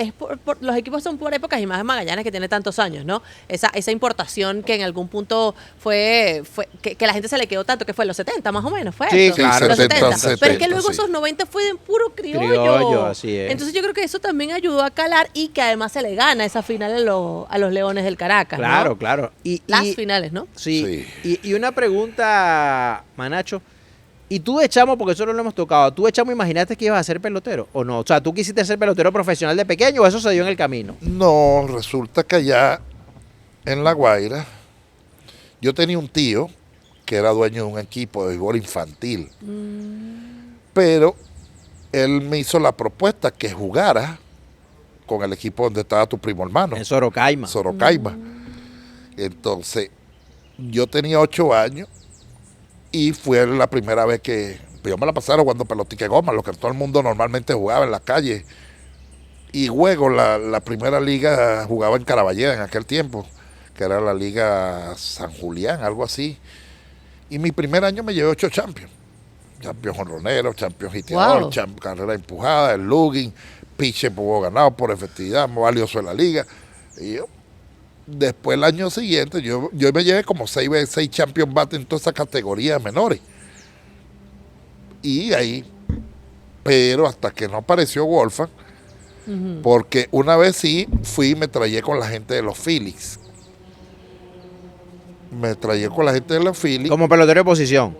Speaker 3: Los equipos son por épocas y más en Magallanes que tiene tantos años, ¿no? Esa importación que en algún punto fue que la gente se le quedó tanto, que fue en los 70 más o menos, fue
Speaker 4: Sí,
Speaker 3: eso.
Speaker 4: claro.
Speaker 3: Los 70.
Speaker 2: 70,
Speaker 3: Pero es que luego
Speaker 2: sí.
Speaker 3: esos 90 fue de puro criollo.
Speaker 4: Criollo, así es.
Speaker 3: Entonces yo creo que eso también ayudó a calar y que además se le gana esa final a los Leones del Caracas.
Speaker 4: Claro,
Speaker 3: ¿no?
Speaker 4: claro.
Speaker 3: Las finales, ¿no?
Speaker 4: Sí.
Speaker 2: Sí.
Speaker 4: Y una pregunta, Manacho. ¿Y tú de chamo, porque eso no lo hemos tocado, tú de chamo imaginaste que ibas a ser pelotero o no? O sea, ¿tú quisiste ser pelotero profesional de pequeño o eso se dio en el camino?
Speaker 2: No, resulta que allá en La Guaira, yo tenía un tío que era dueño de un equipo de béisbol infantil. Pero él me hizo la propuesta que jugara con el equipo donde estaba tu primo hermano,
Speaker 4: En Sorocaima.
Speaker 2: Sorocaima. Entonces, yo tenía 8 años y fue la primera vez que yo me la pasaba jugando pelotique goma, lo que todo el mundo normalmente jugaba en la calle. Y luego la primera liga jugaba en Caraballeda en aquel tiempo, que era la liga San Julián, algo así. Y mi primer año me llevé 8 champions. Champion jonronero, champion hiteador,
Speaker 3: Wow.
Speaker 2: carrera empujada, el lugging, pitcher por ganado por efectividad, más valioso de la liga. Y yo, después el año siguiente, yo me llevé como 6 veces 6 champion bat en todas esas categorías menores. Y ahí, pero hasta que no apareció Wolfgang, porque una vez sí fui y me traía con la gente de los Phillies. Me traía con la gente de los Phillies
Speaker 4: Como pelotero de posición.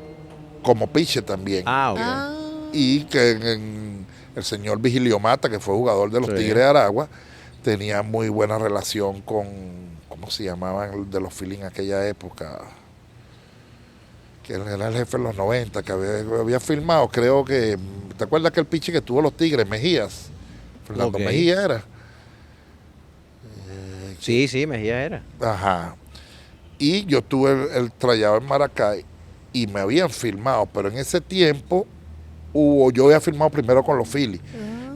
Speaker 2: como pitcher también.
Speaker 4: Ah, ok.
Speaker 3: Ah,
Speaker 2: Y que el señor Vigilio Mata, que fue jugador de los
Speaker 4: Sí.
Speaker 2: Tigres de Aragua, tenía muy buena relación con, ¿cómo se llamaban de los Phillies en aquella época? Que él era el jefe en los 90, que había filmado, creo que, ¿te acuerdas que el pitcher que tuvo los Tigres, Mejías? Fernando
Speaker 4: Ok.
Speaker 2: Mejía era.
Speaker 4: Sí, Mejía era.
Speaker 2: Ajá. Y yo tuve el trayado en Maracay y me habían filmado, pero en ese tiempo yo había filmado primero con los Phillies,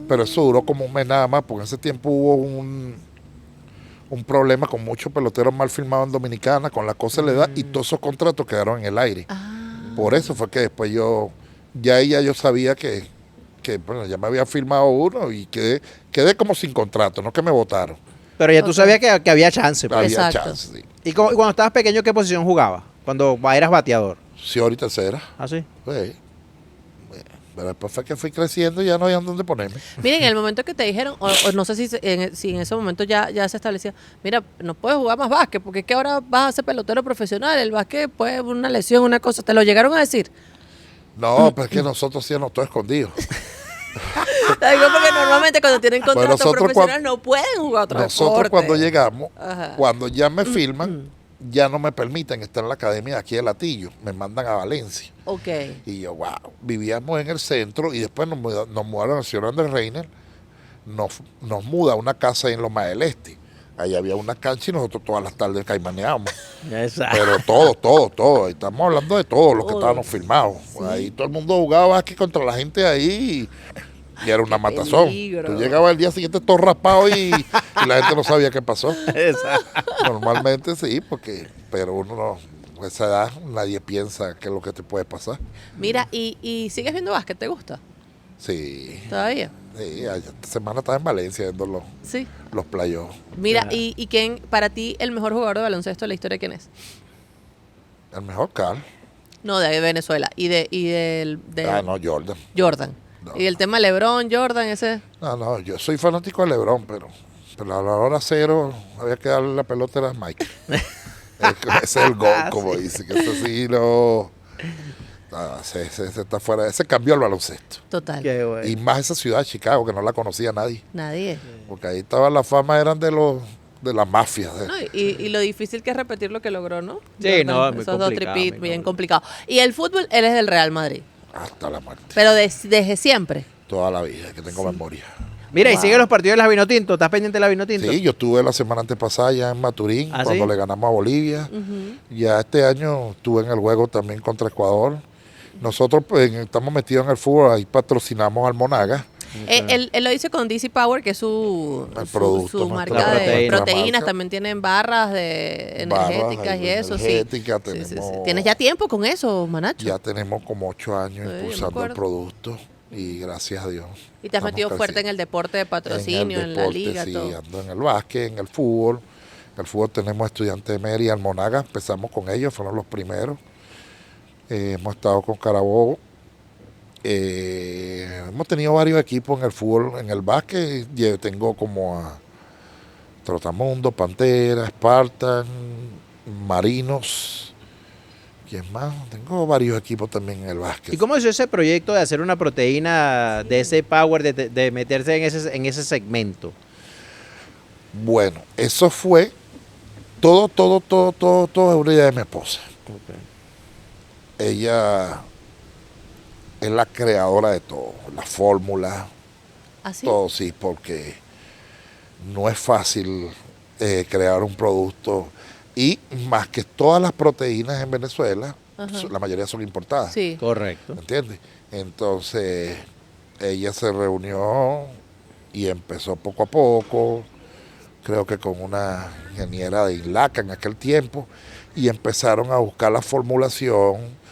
Speaker 2: pero eso duró como un mes nada más, porque en ese tiempo hubo un problema con muchos peloteros mal filmados en Dominicana, con la cosa de la edad, y todos esos contratos quedaron en el aire. Por eso fue que después yo sabía que bueno, ya me había firmado uno y quedé como sin contrato, no que me votaron.
Speaker 4: Pero ya tú
Speaker 3: Ok.
Speaker 4: sabías que había chance. Pues.
Speaker 2: Había
Speaker 3: Exacto.
Speaker 2: chance, sí.
Speaker 4: ¿Y cuando estabas pequeño, qué posición jugabas? Cuando eras bateador.
Speaker 2: Sí, ahorita será.
Speaker 4: ¿Ah, sí?
Speaker 2: Sí. Pero después fue que fui creciendo y ya no había dónde ponerme.
Speaker 3: Miren, en el momento que te dijeron, o no sé si en ese momento ya se establecía, mira, no puedes jugar más básquet, porque es que ahora vas a ser pelotero profesional, el básquet puede una lesión, una cosa, ¿te lo llegaron a decir?
Speaker 2: No, pero es que nosotros hacíamos todo escondido.
Speaker 3: Te digo porque normalmente cuando tienen contrato
Speaker 2: nosotros
Speaker 3: profesional no pueden jugar otro
Speaker 2: Nosotros
Speaker 3: deporte.
Speaker 2: cuando llegamos,
Speaker 3: Ajá.
Speaker 2: cuando ya me filman, ya no me permiten estar en la academia de aquí de Latillo, me mandan a Valencia.
Speaker 3: Ok.
Speaker 2: Y yo, wow, vivíamos en el centro y después nos mudaron a Ciudad Andrés Reiner, nos muda a una casa en Loma del Este. Ahí había una cancha y nosotros todas las tardes caimaneábamos.
Speaker 4: Exacto.
Speaker 2: Pero todo. Estamos hablando de todo lo que estábamos filmados. Ahí todo el mundo jugaba básquet contra la gente ahí y era una matazón.
Speaker 3: peligro.
Speaker 2: Tú llegabas el día siguiente todo raspado y la gente no sabía qué pasó.
Speaker 4: Exacto.
Speaker 2: Normalmente sí, pero uno no, a esa edad nadie piensa qué es lo que te puede pasar.
Speaker 3: Mira, ¿y sigues viendo básquet? ¿Te gusta?
Speaker 2: Sí,
Speaker 3: ¿Todavía?
Speaker 2: esta semana estaba en Valencia viendo
Speaker 3: Sí.
Speaker 2: los playoffs.
Speaker 3: Mira,
Speaker 4: Claro.
Speaker 3: ¿y quién, para ti, el mejor jugador de baloncesto de la historia, quién es?
Speaker 2: El mejor Carl.
Speaker 3: No, de Venezuela. De
Speaker 2: No, Jordan.
Speaker 3: Jordan.
Speaker 2: No.
Speaker 3: Y el tema LeBron, Jordan, ese.
Speaker 2: No, yo soy fanático de LeBron, pero a la hora cero había que darle la pelota a Mike. Ese es el gol, como dice, que ese sí no. Ese está fuera, ese cambió el baloncesto.
Speaker 3: Total.
Speaker 4: Qué bueno.
Speaker 2: Y más esa ciudad de Chicago, que no la conocía nadie.
Speaker 3: Nadie.
Speaker 2: Porque ahí estaba la fama, eran de las mafias.
Speaker 3: No, y lo difícil que es repetir lo que logró, ¿no?
Speaker 4: Sí, no, es muy
Speaker 3: esos dos
Speaker 4: complicado,
Speaker 3: tripit,
Speaker 4: muy
Speaker 3: bien complicado. Y el fútbol, él es del Real Madrid.
Speaker 2: Hasta la muerte.
Speaker 3: Pero desde siempre.
Speaker 2: Toda la vida, que tengo memoria.
Speaker 4: Mira, y
Speaker 3: Wow.
Speaker 4: sigue los partidos de la Vinotinto. ¿Estás pendiente de la Vinotinto?
Speaker 2: Sí, yo estuve la semana antepasada ya en Maturín,
Speaker 4: ¿Ah,
Speaker 2: cuando
Speaker 4: sí?
Speaker 2: le ganamos a Bolivia. Ya este año estuve en el juego también contra Ecuador. Nosotros pues, estamos metidos en el fútbol, ahí patrocinamos al Monaga.
Speaker 3: Él lo dice con DC Power, que es su
Speaker 2: producto,
Speaker 3: su
Speaker 2: nuestra
Speaker 3: marca de
Speaker 4: proteína.
Speaker 3: proteínas.
Speaker 2: Marca.
Speaker 3: También tienen barras de energéticas
Speaker 2: Barras,
Speaker 3: y eso,
Speaker 2: energéticas,
Speaker 3: sí. Sí, sí, sí.
Speaker 2: tenemos-
Speaker 3: Tienes ya tiempo con eso, Manacho.
Speaker 2: Ya tenemos como 8 años
Speaker 3: Sí, yo me
Speaker 2: impulsando el
Speaker 3: acuerdo.
Speaker 2: producto y gracias a Dios.
Speaker 3: Y te has
Speaker 2: estamos
Speaker 3: metido fuerte en
Speaker 2: creciendo.
Speaker 3: el deporte de patrocinio, en, la
Speaker 2: deporte,
Speaker 3: liga,
Speaker 2: sí,
Speaker 3: todo.
Speaker 2: ando en el básquet, en el fútbol. En el fútbol tenemos estudiantes de Mérida, el Monaga, empezamos con ellos, fueron los primeros. Hemos estado con Carabobo. Hemos tenido varios equipos en el fútbol, en el básquet. Tengo como a Trotamundo, Pantera, Spartan, Marinos. ¿Quién más? Tengo varios equipos también en el básquet.
Speaker 4: ¿Y cómo es ese proyecto de hacer una proteína de ese power, de meterse en ese segmento?
Speaker 2: Bueno, eso fue todo es una idea de mi esposa. Ella es la creadora de todo, la fórmula,
Speaker 3: ¿Así?
Speaker 2: todo, sí, porque no es fácil crear un producto y más que todas las proteínas en Venezuela,
Speaker 3: Ajá.
Speaker 2: la mayoría son importadas.
Speaker 3: Sí.
Speaker 4: Correcto.
Speaker 2: ¿Me entiendes? Entonces, ella se reunió y empezó poco a poco, creo que con una ingeniera de INLACA en aquel tiempo, y empezaron a buscar la formulación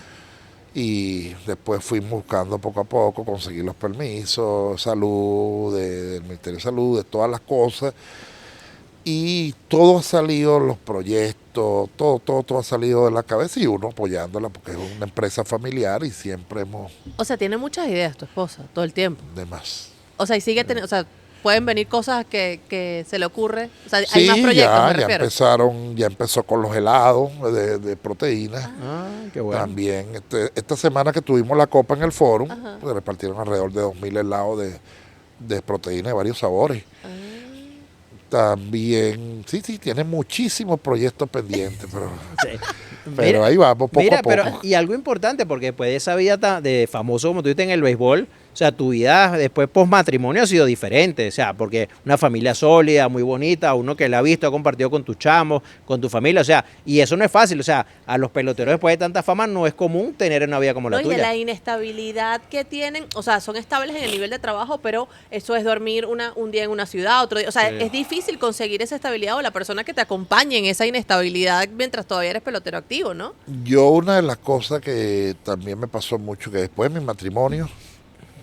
Speaker 2: y después fuimos buscando poco a poco, conseguir los permisos, salud, del Ministerio de Salud, de todas las cosas. Y todo ha salido, los proyectos, todo ha salido de la cabeza y uno apoyándola porque es una empresa familiar y siempre hemos
Speaker 3: O sea, tiene muchas ideas tu esposa, todo el tiempo.
Speaker 2: de más.
Speaker 3: O sea, y sigue teniendo, o sea, pueden venir cosas que se le ocurre. O sea, hay más proyectos, me refiero.
Speaker 2: ya empezó con los helados de proteínas.
Speaker 4: Ah, qué bueno.
Speaker 2: También, esta semana que tuvimos la copa en el fórum,
Speaker 3: Ajá.
Speaker 2: pues repartieron alrededor de 2.000 helados de proteína de varios sabores.
Speaker 3: Ah.
Speaker 2: También, sí, tiene muchísimos proyectos pendientes,
Speaker 4: Sí.
Speaker 2: pero
Speaker 4: Mira,
Speaker 2: ahí vamos, poco
Speaker 4: Mira,
Speaker 2: a poco.
Speaker 4: pero y algo importante, porque después de esa vida de famoso como tú dices en el béisbol, o sea, tu vida después post matrimonio ha sido diferente, o sea, porque una familia sólida, muy bonita, uno que la ha visto, ha compartido con tus chamos, con tu familia, o sea, y eso no es fácil, o sea, a los peloteros después de tanta fama no es común tener una vida como la
Speaker 3: No, y de
Speaker 4: tuya.
Speaker 3: la inestabilidad que tienen, o sea, son estables en el nivel de trabajo, pero eso es dormir un día en una ciudad, otro día, o sea,
Speaker 4: Sí.
Speaker 3: es difícil conseguir esa estabilidad o la persona que te acompañe en esa inestabilidad mientras todavía eres pelotero activo, ¿no?
Speaker 2: Yo una de las cosas que también me pasó mucho, que después de mi matrimonio,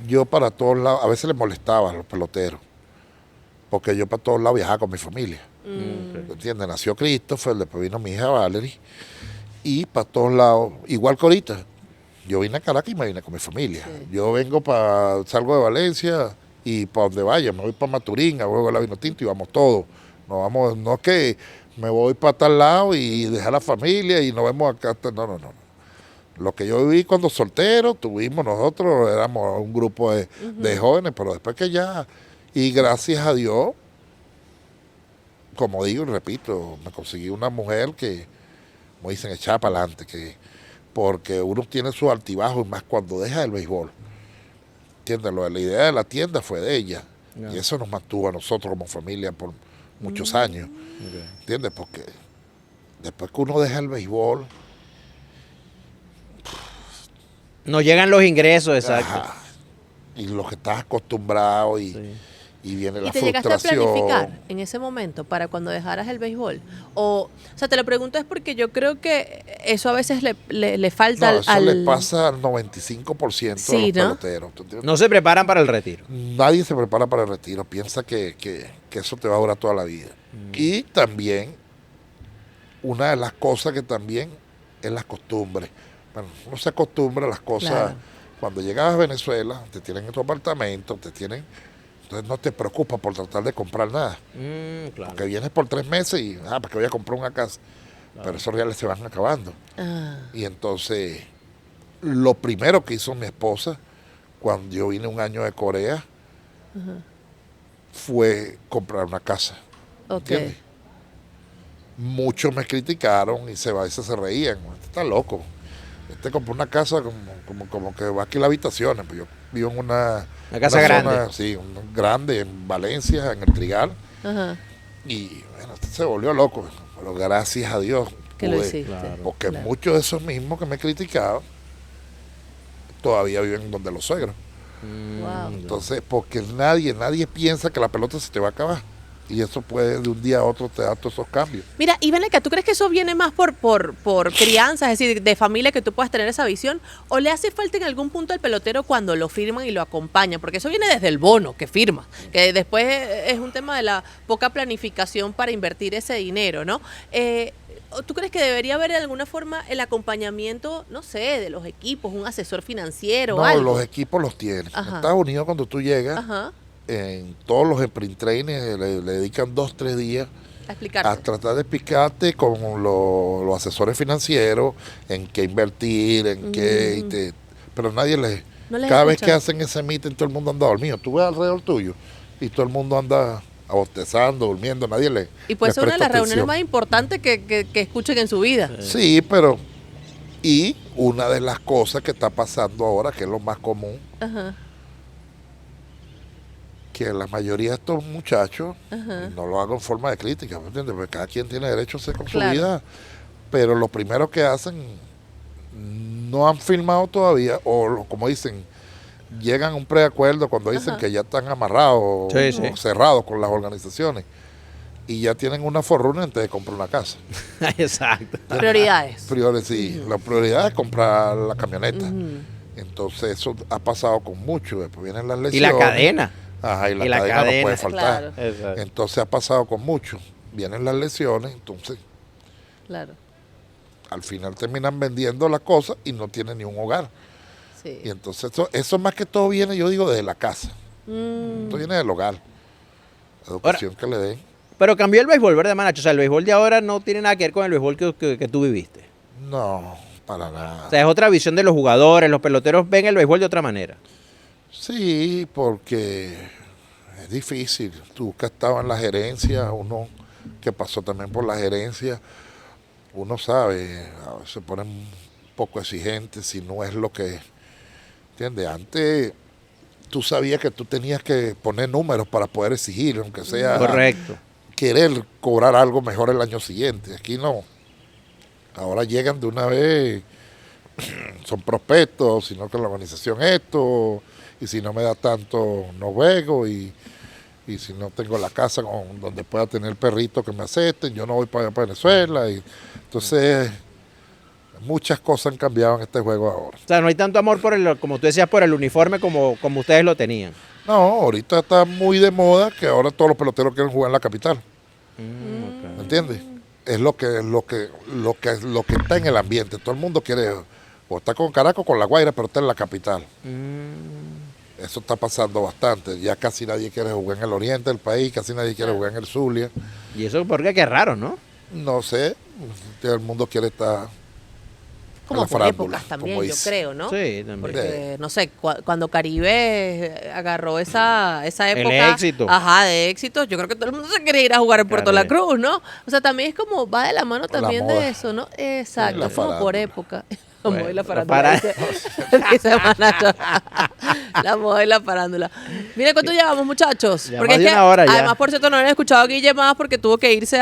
Speaker 2: yo para todos lados, a veces les molestaba a los peloteros, porque yo para todos lados viajaba con mi familia. ¿Me entiendes? Nació Christopher, después vino mi hija Valerie, y para todos lados, igual que ahorita, Yo vine a Caracas y me vine con mi familia.
Speaker 3: Sí.
Speaker 2: Yo salgo de Valencia y para donde vaya, me voy para Maturín, a juego la Vino Tinto y vamos todos. No vamos, no es que me voy para tal lado y dejar a la familia y nos vemos acá. No. Lo que yo viví cuando soltero, nosotros éramos un grupo de jóvenes, pero después que ya, y gracias a Dios, como digo y repito, me conseguí una mujer que, como dicen, echada para adelante, porque uno tiene sus altibajos, y más cuando deja el béisbol. ¿Entiendes? La idea de la tienda fue de ella, y eso nos mantuvo a nosotros como familia por muchos años. ¿Entiendes? Porque después que uno deja el béisbol,
Speaker 4: No llegan los ingresos, exacto.
Speaker 2: ajá, y lo que estás acostumbrado y viene
Speaker 3: ¿Y
Speaker 2: la
Speaker 3: te llegaste a
Speaker 2: frustración.
Speaker 3: planificar en ese momento para cuando dejaras el béisbol? O sea, te lo pregunto es porque yo creo que eso a veces le falta
Speaker 2: No, eso le pasa al 95% de
Speaker 3: Sí,
Speaker 2: los
Speaker 3: ¿no?
Speaker 2: peloteros. ¿tú entiendes?
Speaker 4: No se preparan para el retiro.
Speaker 2: Nadie se prepara para el retiro, piensa que eso te va a durar toda la vida. Y también, una de las cosas que también es las costumbres. Bueno, uno se acostumbra a las cosas.
Speaker 3: Claro.
Speaker 2: Cuando llegas a Venezuela, te tienen en tu apartamento, entonces no te preocupas por tratar de comprar nada.
Speaker 4: Claro.
Speaker 2: Porque vienes por 3 meses y, ¿para qué voy a comprar una casa? Pero esos reales se van acabando.
Speaker 3: Ah,
Speaker 2: Y entonces, lo primero que hizo mi esposa, cuando yo vine un año de Corea, fue comprar una casa.
Speaker 3: ok.
Speaker 2: ¿Entiendes? Muchos me criticaron y a veces se reían. Este está loco. Este compró una casa como que va aquí las habitaciones. Pues yo vivo en una
Speaker 4: casa grande.
Speaker 2: zona, sí, grande en Valencia, en el Trigal.
Speaker 3: Ajá,
Speaker 2: Y bueno, este se volvió loco. Pero gracias a Dios.
Speaker 3: que lo
Speaker 2: pude,
Speaker 3: hiciste.
Speaker 4: Claro.
Speaker 2: porque
Speaker 3: Claro.
Speaker 2: muchos de esos mismos que me criticaban todavía viven donde los suegros.
Speaker 3: Wow.
Speaker 2: Entonces, porque nadie piensa que la pelota se te va a acabar. Y eso puede de un día a otro te da todos esos cambios.
Speaker 3: Mira, y ven acá, ¿tú crees que eso viene más por crianza, es decir, de familia que tú puedas tener esa visión? ¿O le hace falta en algún punto al pelotero cuando lo firman y lo acompañan? Porque eso viene desde el bono que firma, que después es un tema de la poca planificación para invertir ese dinero, ¿no? ¿Tú crees que debería haber de alguna forma el acompañamiento, no sé, de los equipos, un asesor financiero o
Speaker 2: No,
Speaker 3: algo?
Speaker 2: los equipos los tienen.
Speaker 3: Ajá.
Speaker 2: En Estados Unidos, cuando tú llegas,
Speaker 3: Ajá,
Speaker 2: en todos los sprint trainings le dedican 2-3 días
Speaker 3: a
Speaker 2: a
Speaker 3: explicarte.
Speaker 2: tratar de explicarte con los asesores financieros en qué invertir, en qué. Pero nadie les.
Speaker 3: No les
Speaker 2: Cada vez
Speaker 3: escucha.
Speaker 2: que hacen ese meeting, todo el mundo anda dormido. Tú ves alrededor tuyo y todo el mundo anda abostezando, durmiendo. Nadie le.
Speaker 3: Y puede
Speaker 2: les
Speaker 3: ser una de
Speaker 2: presta
Speaker 3: las reuniones
Speaker 2: atención.
Speaker 3: más importantes que escuchen en su vida.
Speaker 2: Sí, pero. Y una de las cosas que está pasando ahora, que es lo más común,
Speaker 3: Ajá,
Speaker 2: que la mayoría de estos muchachos,
Speaker 3: ajá.
Speaker 2: no lo hago en forma de crítica, ¿me entiendes? Porque cada quien tiene derecho a hacer con
Speaker 3: Claro.
Speaker 2: su vida, pero lo primero que hacen, no han firmado todavía, como dicen, llegan a un preacuerdo cuando dicen
Speaker 3: Ajá.
Speaker 2: que ya están amarrados
Speaker 4: Sí,
Speaker 2: o
Speaker 4: sí.
Speaker 2: cerrados con las organizaciones, y ya tienen una forruna antes de comprar una casa.
Speaker 4: Exacto.
Speaker 3: Prioridades.
Speaker 2: Sí, la prioridad es comprar la camioneta.
Speaker 3: Ujú.
Speaker 2: Entonces eso ha pasado con muchos, después vienen las
Speaker 4: Y
Speaker 2: lesiones.
Speaker 4: la cadena.
Speaker 2: Ajá, y la,
Speaker 4: Y la
Speaker 2: cadena, no
Speaker 4: cadena,
Speaker 2: puede faltar.
Speaker 3: Claro.
Speaker 4: Exacto.
Speaker 2: Entonces ha pasado con muchos. Vienen las lesiones, entonces
Speaker 3: Claro,
Speaker 2: al final terminan vendiendo las cosas y no tienen ni un hogar.
Speaker 3: sí.
Speaker 2: Y entonces eso más que todo viene, yo digo, desde la casa.
Speaker 3: Mm,
Speaker 2: Esto viene del hogar. La educación que le den.
Speaker 4: Pero cambió el béisbol, ¿verdad, Manacho? O sea, el béisbol de ahora no tiene nada que ver con el béisbol que tú viviste.
Speaker 2: No, para
Speaker 4: O
Speaker 2: nada.
Speaker 4: sea, es otra visión de los jugadores, los peloteros ven el béisbol de otra manera.
Speaker 2: Sí, porque es difícil. Tú que estabas en la gerencia, uno que pasó también por la gerencia, uno sabe, a veces se ponen un poco exigentes si no es lo que, ¿entiendes? Antes tú sabías que tú tenías que poner números para poder exigir, aunque sea
Speaker 4: Correcto.
Speaker 2: querer cobrar algo mejor el año siguiente. Aquí no. Ahora llegan de una vez, son prospectos, sino que la organización esto, y si no me da tanto, no juego, y si no tengo la casa donde pueda tener perrito que me acepten, yo no voy para Venezuela. Y entonces, muchas cosas han cambiado en este juego ahora.
Speaker 4: O sea, no hay tanto amor por el, como tú decías, por el uniforme como ustedes lo tenían.
Speaker 2: No, ahorita está muy de moda que ahora todos los peloteros quieren jugar en la capital. ¿Me entiendes? Es lo que está en el ambiente. Todo el mundo quiere O está con Caracas o con La Guaira, pero está en la capital.
Speaker 4: Mm.
Speaker 2: Eso está pasando bastante. Ya casi nadie quiere jugar en el oriente del país, casi nadie quiere jugar en el Zulia.
Speaker 4: Y eso porque qué raro, ¿no?
Speaker 2: No sé, todo el mundo quiere estar
Speaker 3: Como
Speaker 2: la
Speaker 3: por
Speaker 2: farándula,
Speaker 3: épocas también,
Speaker 2: como
Speaker 3: yo
Speaker 2: dice.
Speaker 3: creo, ¿no?
Speaker 4: Sí, también.
Speaker 3: Porque, no sé, cuando Caribe agarró esa época
Speaker 4: El éxito.
Speaker 3: Ajá, de éxito, yo creo que todo el mundo se quería ir a jugar en Puerto La
Speaker 4: Claro.
Speaker 3: Cruz, ¿no? O sea, también es como, va de la mano
Speaker 2: La
Speaker 3: también
Speaker 2: moda.
Speaker 3: de eso, ¿no? Exacto,
Speaker 2: La
Speaker 3: es como por
Speaker 2: farándula.
Speaker 3: época. La moda y la
Speaker 4: Bueno,
Speaker 3: farándula. Dice Manacho. La moda y la farándula. Mira cuánto llevamos, muchachos.
Speaker 4: Ya
Speaker 3: Porque
Speaker 4: más
Speaker 3: es
Speaker 4: de
Speaker 3: que,
Speaker 4: una hora ya.
Speaker 3: además, por cierto, no han escuchado a Guille más porque tuvo que irse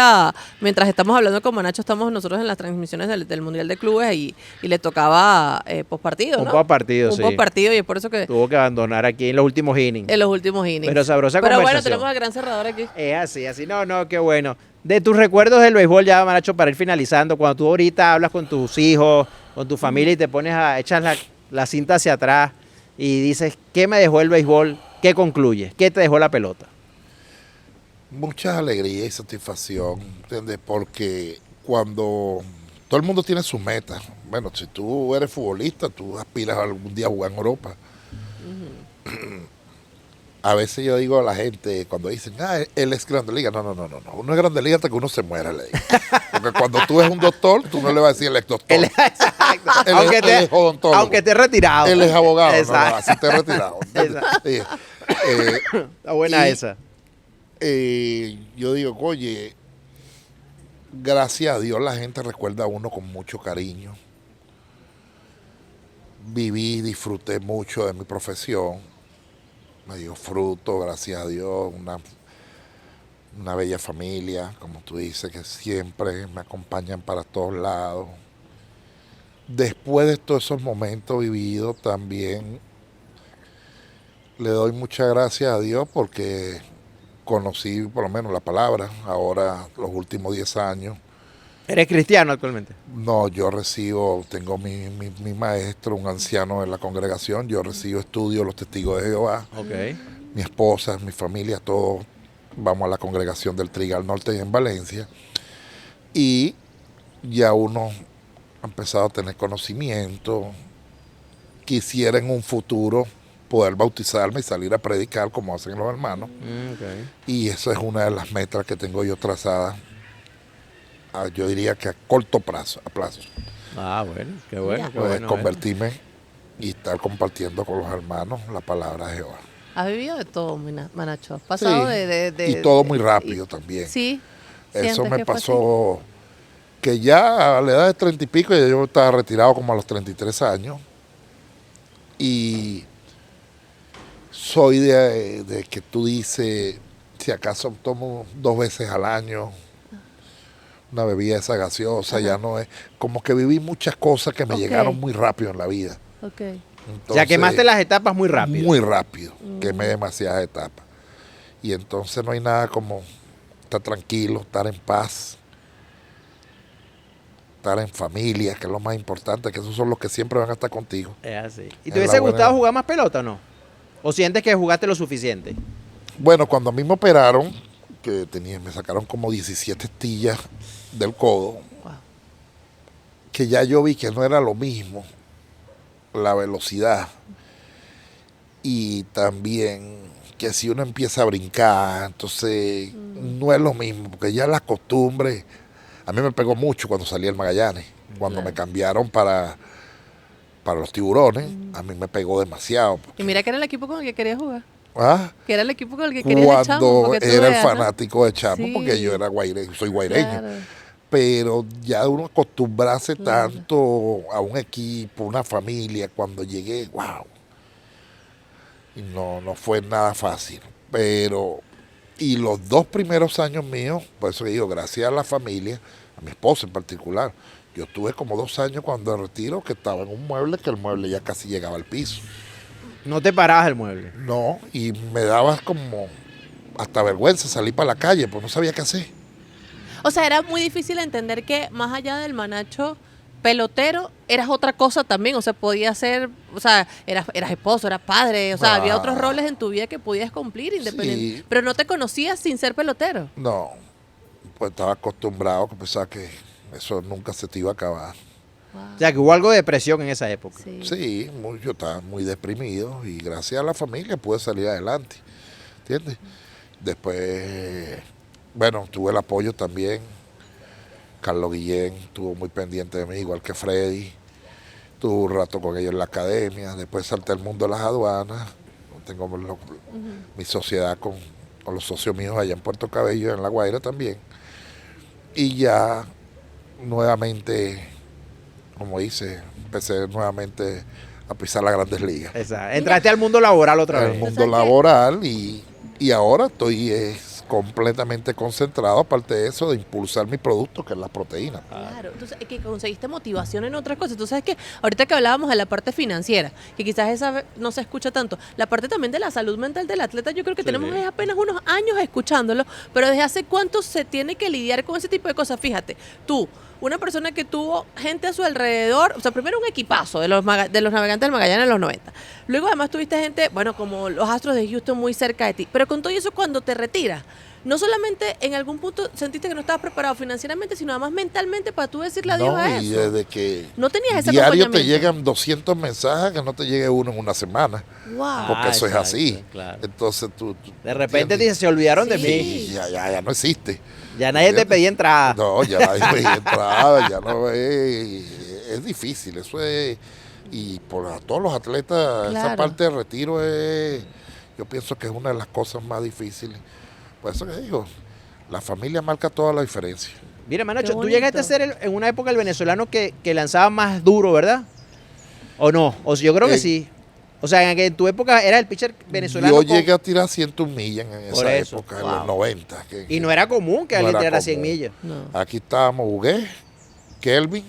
Speaker 3: mientras estamos hablando con Manacho, estamos nosotros en las transmisiones del Mundial de Clubes y le tocaba postpartido, ¿no?
Speaker 4: Un postpartido, sí.
Speaker 3: Un postpartido y es por eso que
Speaker 4: Tuvo que abandonar aquí en los últimos innings.
Speaker 3: en los últimos innings.
Speaker 4: Pero sabrosa
Speaker 3: Pero bueno,
Speaker 4: conversación.
Speaker 3: tenemos al gran cerrador aquí.
Speaker 4: Es así. No, qué bueno. De tus recuerdos del béisbol ya, Manacho, para ir finalizando, cuando tú ahorita hablas con tus hijos, con tu familia y te pones echas la cinta hacia atrás y dices, ¿qué me dejó el béisbol? ¿Qué concluye? ¿Qué te dejó la pelota?
Speaker 2: Mucha alegría y satisfacción, ¿entiendes? Porque cuando todo el mundo tiene sus metas, bueno, si tú eres futbolista, tú aspiras algún día a jugar en Europa. A veces yo digo a la gente, cuando dicen, él es Grande Liga, no, uno es Grande Liga hasta que uno se muera, le digo. Porque cuando tú eres un doctor, tú no le vas a decir el ex doctor.
Speaker 4: Exacto.
Speaker 2: Él es odontólogo.
Speaker 4: aunque esté retirado.
Speaker 2: Él es abogado,
Speaker 4: Exacto.
Speaker 2: así te retirado.
Speaker 4: Exacto.
Speaker 2: Sí.
Speaker 4: Está buena
Speaker 2: y-
Speaker 4: esa.
Speaker 2: Yo digo, oye, gracias a Dios la gente recuerda a uno con mucho cariño. Viví, disfruté mucho de mi profesión. Me dio fruto, gracias a Dios. Una bella familia, como tú dices, que siempre me acompañan para todos lados. Después de todos esos momentos vividos, también le doy muchas gracias a Dios porque conocí por lo menos la palabra, ahora los últimos 10 años.
Speaker 4: ¿Eres cristiano actualmente?
Speaker 2: No, tengo mi maestro, un anciano en la congregación, yo recibo estudios los testigos de Jehová,
Speaker 4: Ok.
Speaker 2: mi esposa, mi familia, todos vamos a la congregación del Trigal Norte en Valencia y ya uno ha empezado a tener conocimiento, quisiera en un futuro poder bautizarme y salir a predicar como hacen los hermanos. Y eso es una de las metas que tengo yo trazadas, yo diría que a corto plazo,
Speaker 4: Ah, bueno, qué bueno,
Speaker 3: Mira.
Speaker 4: qué
Speaker 2: poder
Speaker 4: bueno.
Speaker 2: convertirme y estar compartiendo con los hermanos la palabra de Jehová.
Speaker 3: Has vivido de todo, Manacho. Has pasado
Speaker 2: Sí,
Speaker 3: de-
Speaker 2: y todo muy
Speaker 3: de-
Speaker 2: rápido
Speaker 3: y-
Speaker 2: también.
Speaker 3: Sí.
Speaker 2: Eso
Speaker 3: ¿sientes
Speaker 2: me
Speaker 3: que fue así?
Speaker 2: pasó que ya a la edad de 30 y pico, ya yo estaba retirado como a los 33 años. Y soy de que tú dices, si acaso tomo 2 veces al año una bebida de esa gaseosa, ya no es. Como que viví muchas cosas que me
Speaker 3: Ok.
Speaker 2: llegaron muy rápido en la vida.
Speaker 3: Ok.
Speaker 4: O sea, quemaste las etapas muy rápido.
Speaker 2: Muy rápido, quemé demasiadas etapas. Y entonces no hay nada como estar tranquilo, estar en paz, estar en familia, que es lo más importante, que esos son los que siempre van a estar contigo.
Speaker 4: Es así. ¿Y
Speaker 2: Es
Speaker 4: te hubiese
Speaker 2: la buena-
Speaker 4: gustado jugar más pelota o no? ¿O sientes que jugaste lo suficiente?
Speaker 2: Bueno, cuando a mí me operaron, me sacaron como 17 estillas del codo,
Speaker 3: Wow.
Speaker 2: que ya yo vi que no era lo mismo la velocidad y también que si uno empieza a brincar, entonces no es lo mismo, porque ya la costumbre, a mí me pegó mucho cuando salí del Magallanes, cuando
Speaker 3: Claro.
Speaker 2: me cambiaron para los Tiburones, a mí me pegó demasiado.
Speaker 3: Y mira que era el equipo con el que querías jugar.
Speaker 2: ¿Ah?
Speaker 3: Que era el equipo con el que querías de chamo.
Speaker 2: Cuando
Speaker 3: porque tú
Speaker 2: era el
Speaker 3: veas, ¿no?
Speaker 2: fanático de Chamo,
Speaker 3: Sí.
Speaker 2: porque yo era guaireño, soy guaireño.
Speaker 3: Claro.
Speaker 2: Pero ya uno acostumbrarse
Speaker 3: Claro.
Speaker 2: tanto a un equipo, una familia, cuando llegué, wow. Y no fue nada fácil. Pero, y los 2 primeros años míos, por eso que digo, gracias a la familia, a mi esposa en particular, yo tuve como 2 años cuando de retiro que estaba en un mueble, que el mueble ya casi llegaba al piso.
Speaker 4: No te parabas del mueble.
Speaker 2: No, y me daba como hasta vergüenza salir para la calle, pues no sabía qué hacer.
Speaker 3: O sea, era muy difícil entender que más allá del Manacho pelotero, eras otra cosa también. O sea, podía ser, o sea, eras esposo, eras padre. O sea, había
Speaker 2: Ah.
Speaker 3: otros roles en tu vida que podías cumplir independiente.
Speaker 2: Sí.
Speaker 3: Pero no te conocías sin ser pelotero.
Speaker 2: No, pues estaba acostumbrado, que pensaba que eso nunca se te iba a acabar.
Speaker 4: O sea, que hubo algo de depresión en esa época.
Speaker 3: Sí.
Speaker 2: Sí, yo estaba muy deprimido y gracias a la familia pude salir adelante, ¿entiendes? Después, bueno, tuve el apoyo también. Carlos Guillén estuvo muy pendiente de mí, igual que Freddy. Tuve un rato con ellos en la academia. Después salté al mundo de las aduanas. Tengo mi sociedad con los socios míos allá en Puerto Cabello, en La Guaira también. Y ya nuevamente, como dice, empecé nuevamente a pisar las grandes ligas.
Speaker 4: Exacto. Entraste al mundo laboral otra
Speaker 2: En el
Speaker 4: vez.
Speaker 2: mundo
Speaker 3: ¿Sabes qué?
Speaker 2: laboral y ahora estoy completamente concentrado, aparte de eso, de impulsar mi producto, que es la proteína.
Speaker 3: Claro, entonces que conseguiste motivación en otras cosas. Entonces, que ahorita que hablábamos de la parte financiera, que quizás esa no se escucha tanto, la parte también de la salud mental del atleta, yo creo que tenemos apenas unos años escuchándolo, pero ¿desde hace cuánto se tiene que lidiar con ese tipo de cosas? Fíjate, tú, una persona que tuvo gente a su alrededor, o sea, primero un equipazo de los navegantes del Magallanes en los 90. Luego además tuviste gente, bueno, como los Astros de Houston muy cerca de ti. Pero con todo eso, cuando te retiras, no solamente en algún punto sentiste que no estabas preparado financieramente, sino además mentalmente para tú decirle adiós
Speaker 2: No,
Speaker 3: a
Speaker 2: y
Speaker 3: eso.
Speaker 2: desde que
Speaker 3: No tenías ese
Speaker 2: diario te
Speaker 3: acompañamiento.
Speaker 2: llegan 200 mensajes, que no te llegue uno en una semana,
Speaker 3: Wow.
Speaker 2: porque eso es
Speaker 4: exacto,
Speaker 2: así.
Speaker 4: claro.
Speaker 2: Entonces tú
Speaker 4: De repente
Speaker 2: ¿entiendes?
Speaker 4: dices, se olvidaron de
Speaker 3: Sí.
Speaker 4: mí.
Speaker 2: Y ya no existe.
Speaker 4: Ya nadie te pedía entrada.
Speaker 2: No, ya nadie me entrada, ya no es difícil, eso es, y por a todos los atletas, esa
Speaker 3: Claro.
Speaker 2: parte de retiro yo pienso que es una de las cosas más difíciles. Por eso que digo, la familia marca toda la diferencia.
Speaker 4: Mira,
Speaker 3: Qué
Speaker 4: Manacho, tú
Speaker 3: bonito.
Speaker 4: llegaste a ser en una época el venezolano que lanzaba más duro, ¿verdad? ¿O no? O sea, yo creo que
Speaker 2: Eh,
Speaker 4: sí. O sea, en tu época era el pitcher venezolano.
Speaker 2: Yo
Speaker 4: con-
Speaker 2: llegué a tirar 101 millas en
Speaker 4: Por
Speaker 2: esa
Speaker 4: eso,
Speaker 2: época, en
Speaker 4: wow.
Speaker 2: los 90.
Speaker 4: Y no era común que
Speaker 2: no
Speaker 4: alguien
Speaker 2: era
Speaker 4: tirara 100
Speaker 2: común.
Speaker 4: millas.
Speaker 3: No.
Speaker 2: Aquí estábamos Hugué, Kelvin,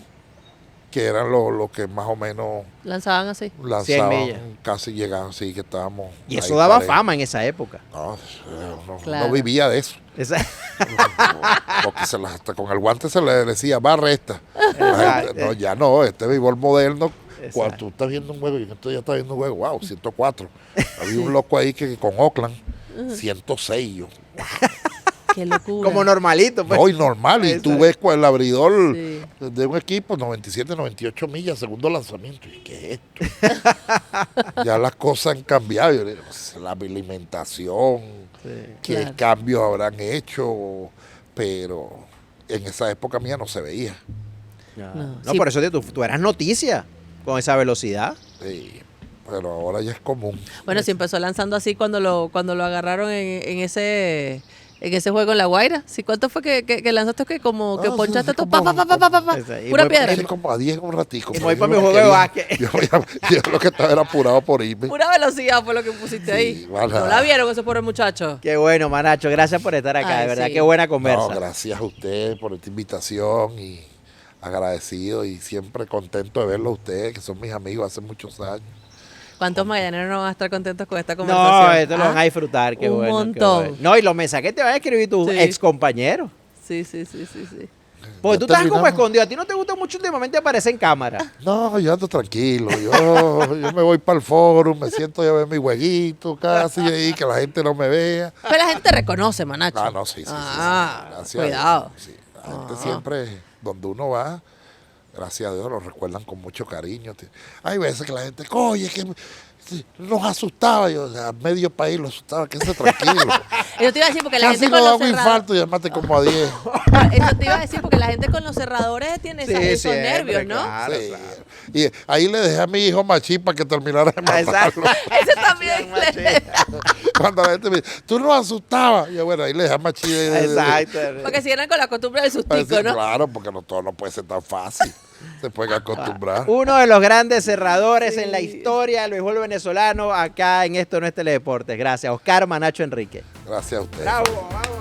Speaker 2: que eran los que más o menos
Speaker 3: Lanzaban así.
Speaker 4: 100
Speaker 2: lanzaban,
Speaker 4: millas.
Speaker 2: casi llegaban, sí, que estábamos.
Speaker 4: Y
Speaker 2: ahí
Speaker 4: eso daba
Speaker 2: parejo.
Speaker 4: fama en esa época.
Speaker 2: No,
Speaker 3: Claro.
Speaker 2: no vivía de eso.
Speaker 4: Esa-
Speaker 2: Porque hasta con el guante se le decía, va resta.
Speaker 4: Exacto.
Speaker 2: No, ya no, este béisbol moderno,
Speaker 4: Exacto.
Speaker 2: cuando tú estás viendo un juego, y esto ya está viendo un juego, wow, 104. Había un loco ahí que con Oakland, 106. Yo,
Speaker 3: Qué locura.
Speaker 4: como normalito, pues.
Speaker 2: no, y normal, y tú
Speaker 4: Exacto.
Speaker 2: ves con el abridor
Speaker 3: Sí.
Speaker 2: de un equipo, 97, 98 millas, segundo lanzamiento. ¿Y qué es esto? Ya las cosas han cambiado. Yo digo, la alimentación,
Speaker 4: Sí.
Speaker 2: qué
Speaker 3: Claro.
Speaker 2: cambios habrán hecho, pero en esa época mía no se veía.
Speaker 4: No,
Speaker 3: No,
Speaker 4: no,
Speaker 3: sí.
Speaker 4: por eso tú eras noticia con esa velocidad.
Speaker 2: Sí, pero ahora ya es común.
Speaker 3: Bueno, si empezó lanzando así cuando lo agarraron en ese juego en La Guaira. ¿Sí, ¿cuánto fue que lanzaste que como que
Speaker 2: No,
Speaker 3: ponchaste
Speaker 2: sí,
Speaker 3: todo?
Speaker 2: como-
Speaker 3: Pa?
Speaker 4: Esa, y
Speaker 3: Pura
Speaker 4: voy-
Speaker 3: piedra.
Speaker 2: Así como a 10 un ratico.
Speaker 4: Y voy
Speaker 2: porque
Speaker 4: para mi
Speaker 2: yo no
Speaker 4: juego de
Speaker 2: quería-
Speaker 4: básquet.
Speaker 2: Yo lo que estaba era apurado por irme.
Speaker 3: Pura velocidad fue lo que pusiste
Speaker 2: Sí,
Speaker 3: ahí.
Speaker 2: vale.
Speaker 3: No la vieron esos pobres muchachos.
Speaker 4: Qué bueno, Manacho. Gracias por estar acá,
Speaker 3: Ay,
Speaker 4: de verdad.
Speaker 3: sí.
Speaker 4: Qué buena conversa.
Speaker 2: No, gracias a ustedes por esta invitación y agradecido y siempre contento de verlos a ustedes, que son mis amigos hace muchos años.
Speaker 3: ¿Cuántos mañaneros no van a estar contentos con esta
Speaker 4: No,
Speaker 3: conversación?
Speaker 4: esto lo
Speaker 3: Ah,
Speaker 4: van a disfrutar, qué
Speaker 3: un
Speaker 4: bueno. qué
Speaker 3: montón.
Speaker 4: bueno. No, y los mensajes que te van a escribir tus
Speaker 3: Sí.
Speaker 4: ex compañeros.
Speaker 3: Sí.
Speaker 4: Porque
Speaker 2: Ya
Speaker 4: tú estás como
Speaker 2: terminamos.
Speaker 4: escondido. A ti no te gusta mucho últimamente aparecer en cámara.
Speaker 2: No, yo ando tranquilo. Yo me voy para el foro, me siento a ver mi jueguito casi ahí, que la gente no me vea.
Speaker 3: Pero la gente te reconoce, Manacho.
Speaker 2: Ah, no, sí.
Speaker 3: Ah,
Speaker 2: Gracias
Speaker 3: cuidado.
Speaker 2: a Dios, sí. La gente siempre, donde uno va, gracias a Dios, lo recuerdan con mucho cariño. Hay veces que la gente, oye, que nos asustaba. Yo, a medio país lo asustaba, que esté tranquilo.
Speaker 3: Eso te iba a decir porque la
Speaker 2: Casi
Speaker 3: gente
Speaker 2: nos
Speaker 3: con
Speaker 2: da
Speaker 3: los
Speaker 2: un
Speaker 3: cerradores.
Speaker 2: infarto y llamate como a 10.
Speaker 3: Eso te iba a decir porque la gente con los cerradores tiene esos
Speaker 4: siempre,
Speaker 3: nervios, ¿no?
Speaker 4: claro,
Speaker 2: Sí.
Speaker 4: claro.
Speaker 2: Y ahí le dejé a mi hijo Machí para que terminara de
Speaker 4: Ah, exacto.
Speaker 2: matarlo.
Speaker 3: Ese también.
Speaker 2: Cuando la gente me dice, tú nos asustabas. Yo, bueno, ahí le dejé a Machí.
Speaker 4: Exacto.
Speaker 3: Porque siguieran con la costumbre del
Speaker 2: Para
Speaker 3: sustico,
Speaker 2: decir,
Speaker 3: ¿no?
Speaker 2: claro, porque todo no puede ser tan fácil. Se pueden acostumbrar.
Speaker 4: Uno de los grandes cerradores en la historia del béisbol venezolano acá en Esto No es Teledeportes. Gracias, Oscar Manacho Enrique.
Speaker 2: Gracias a ustedes.
Speaker 4: Bravo, bravo.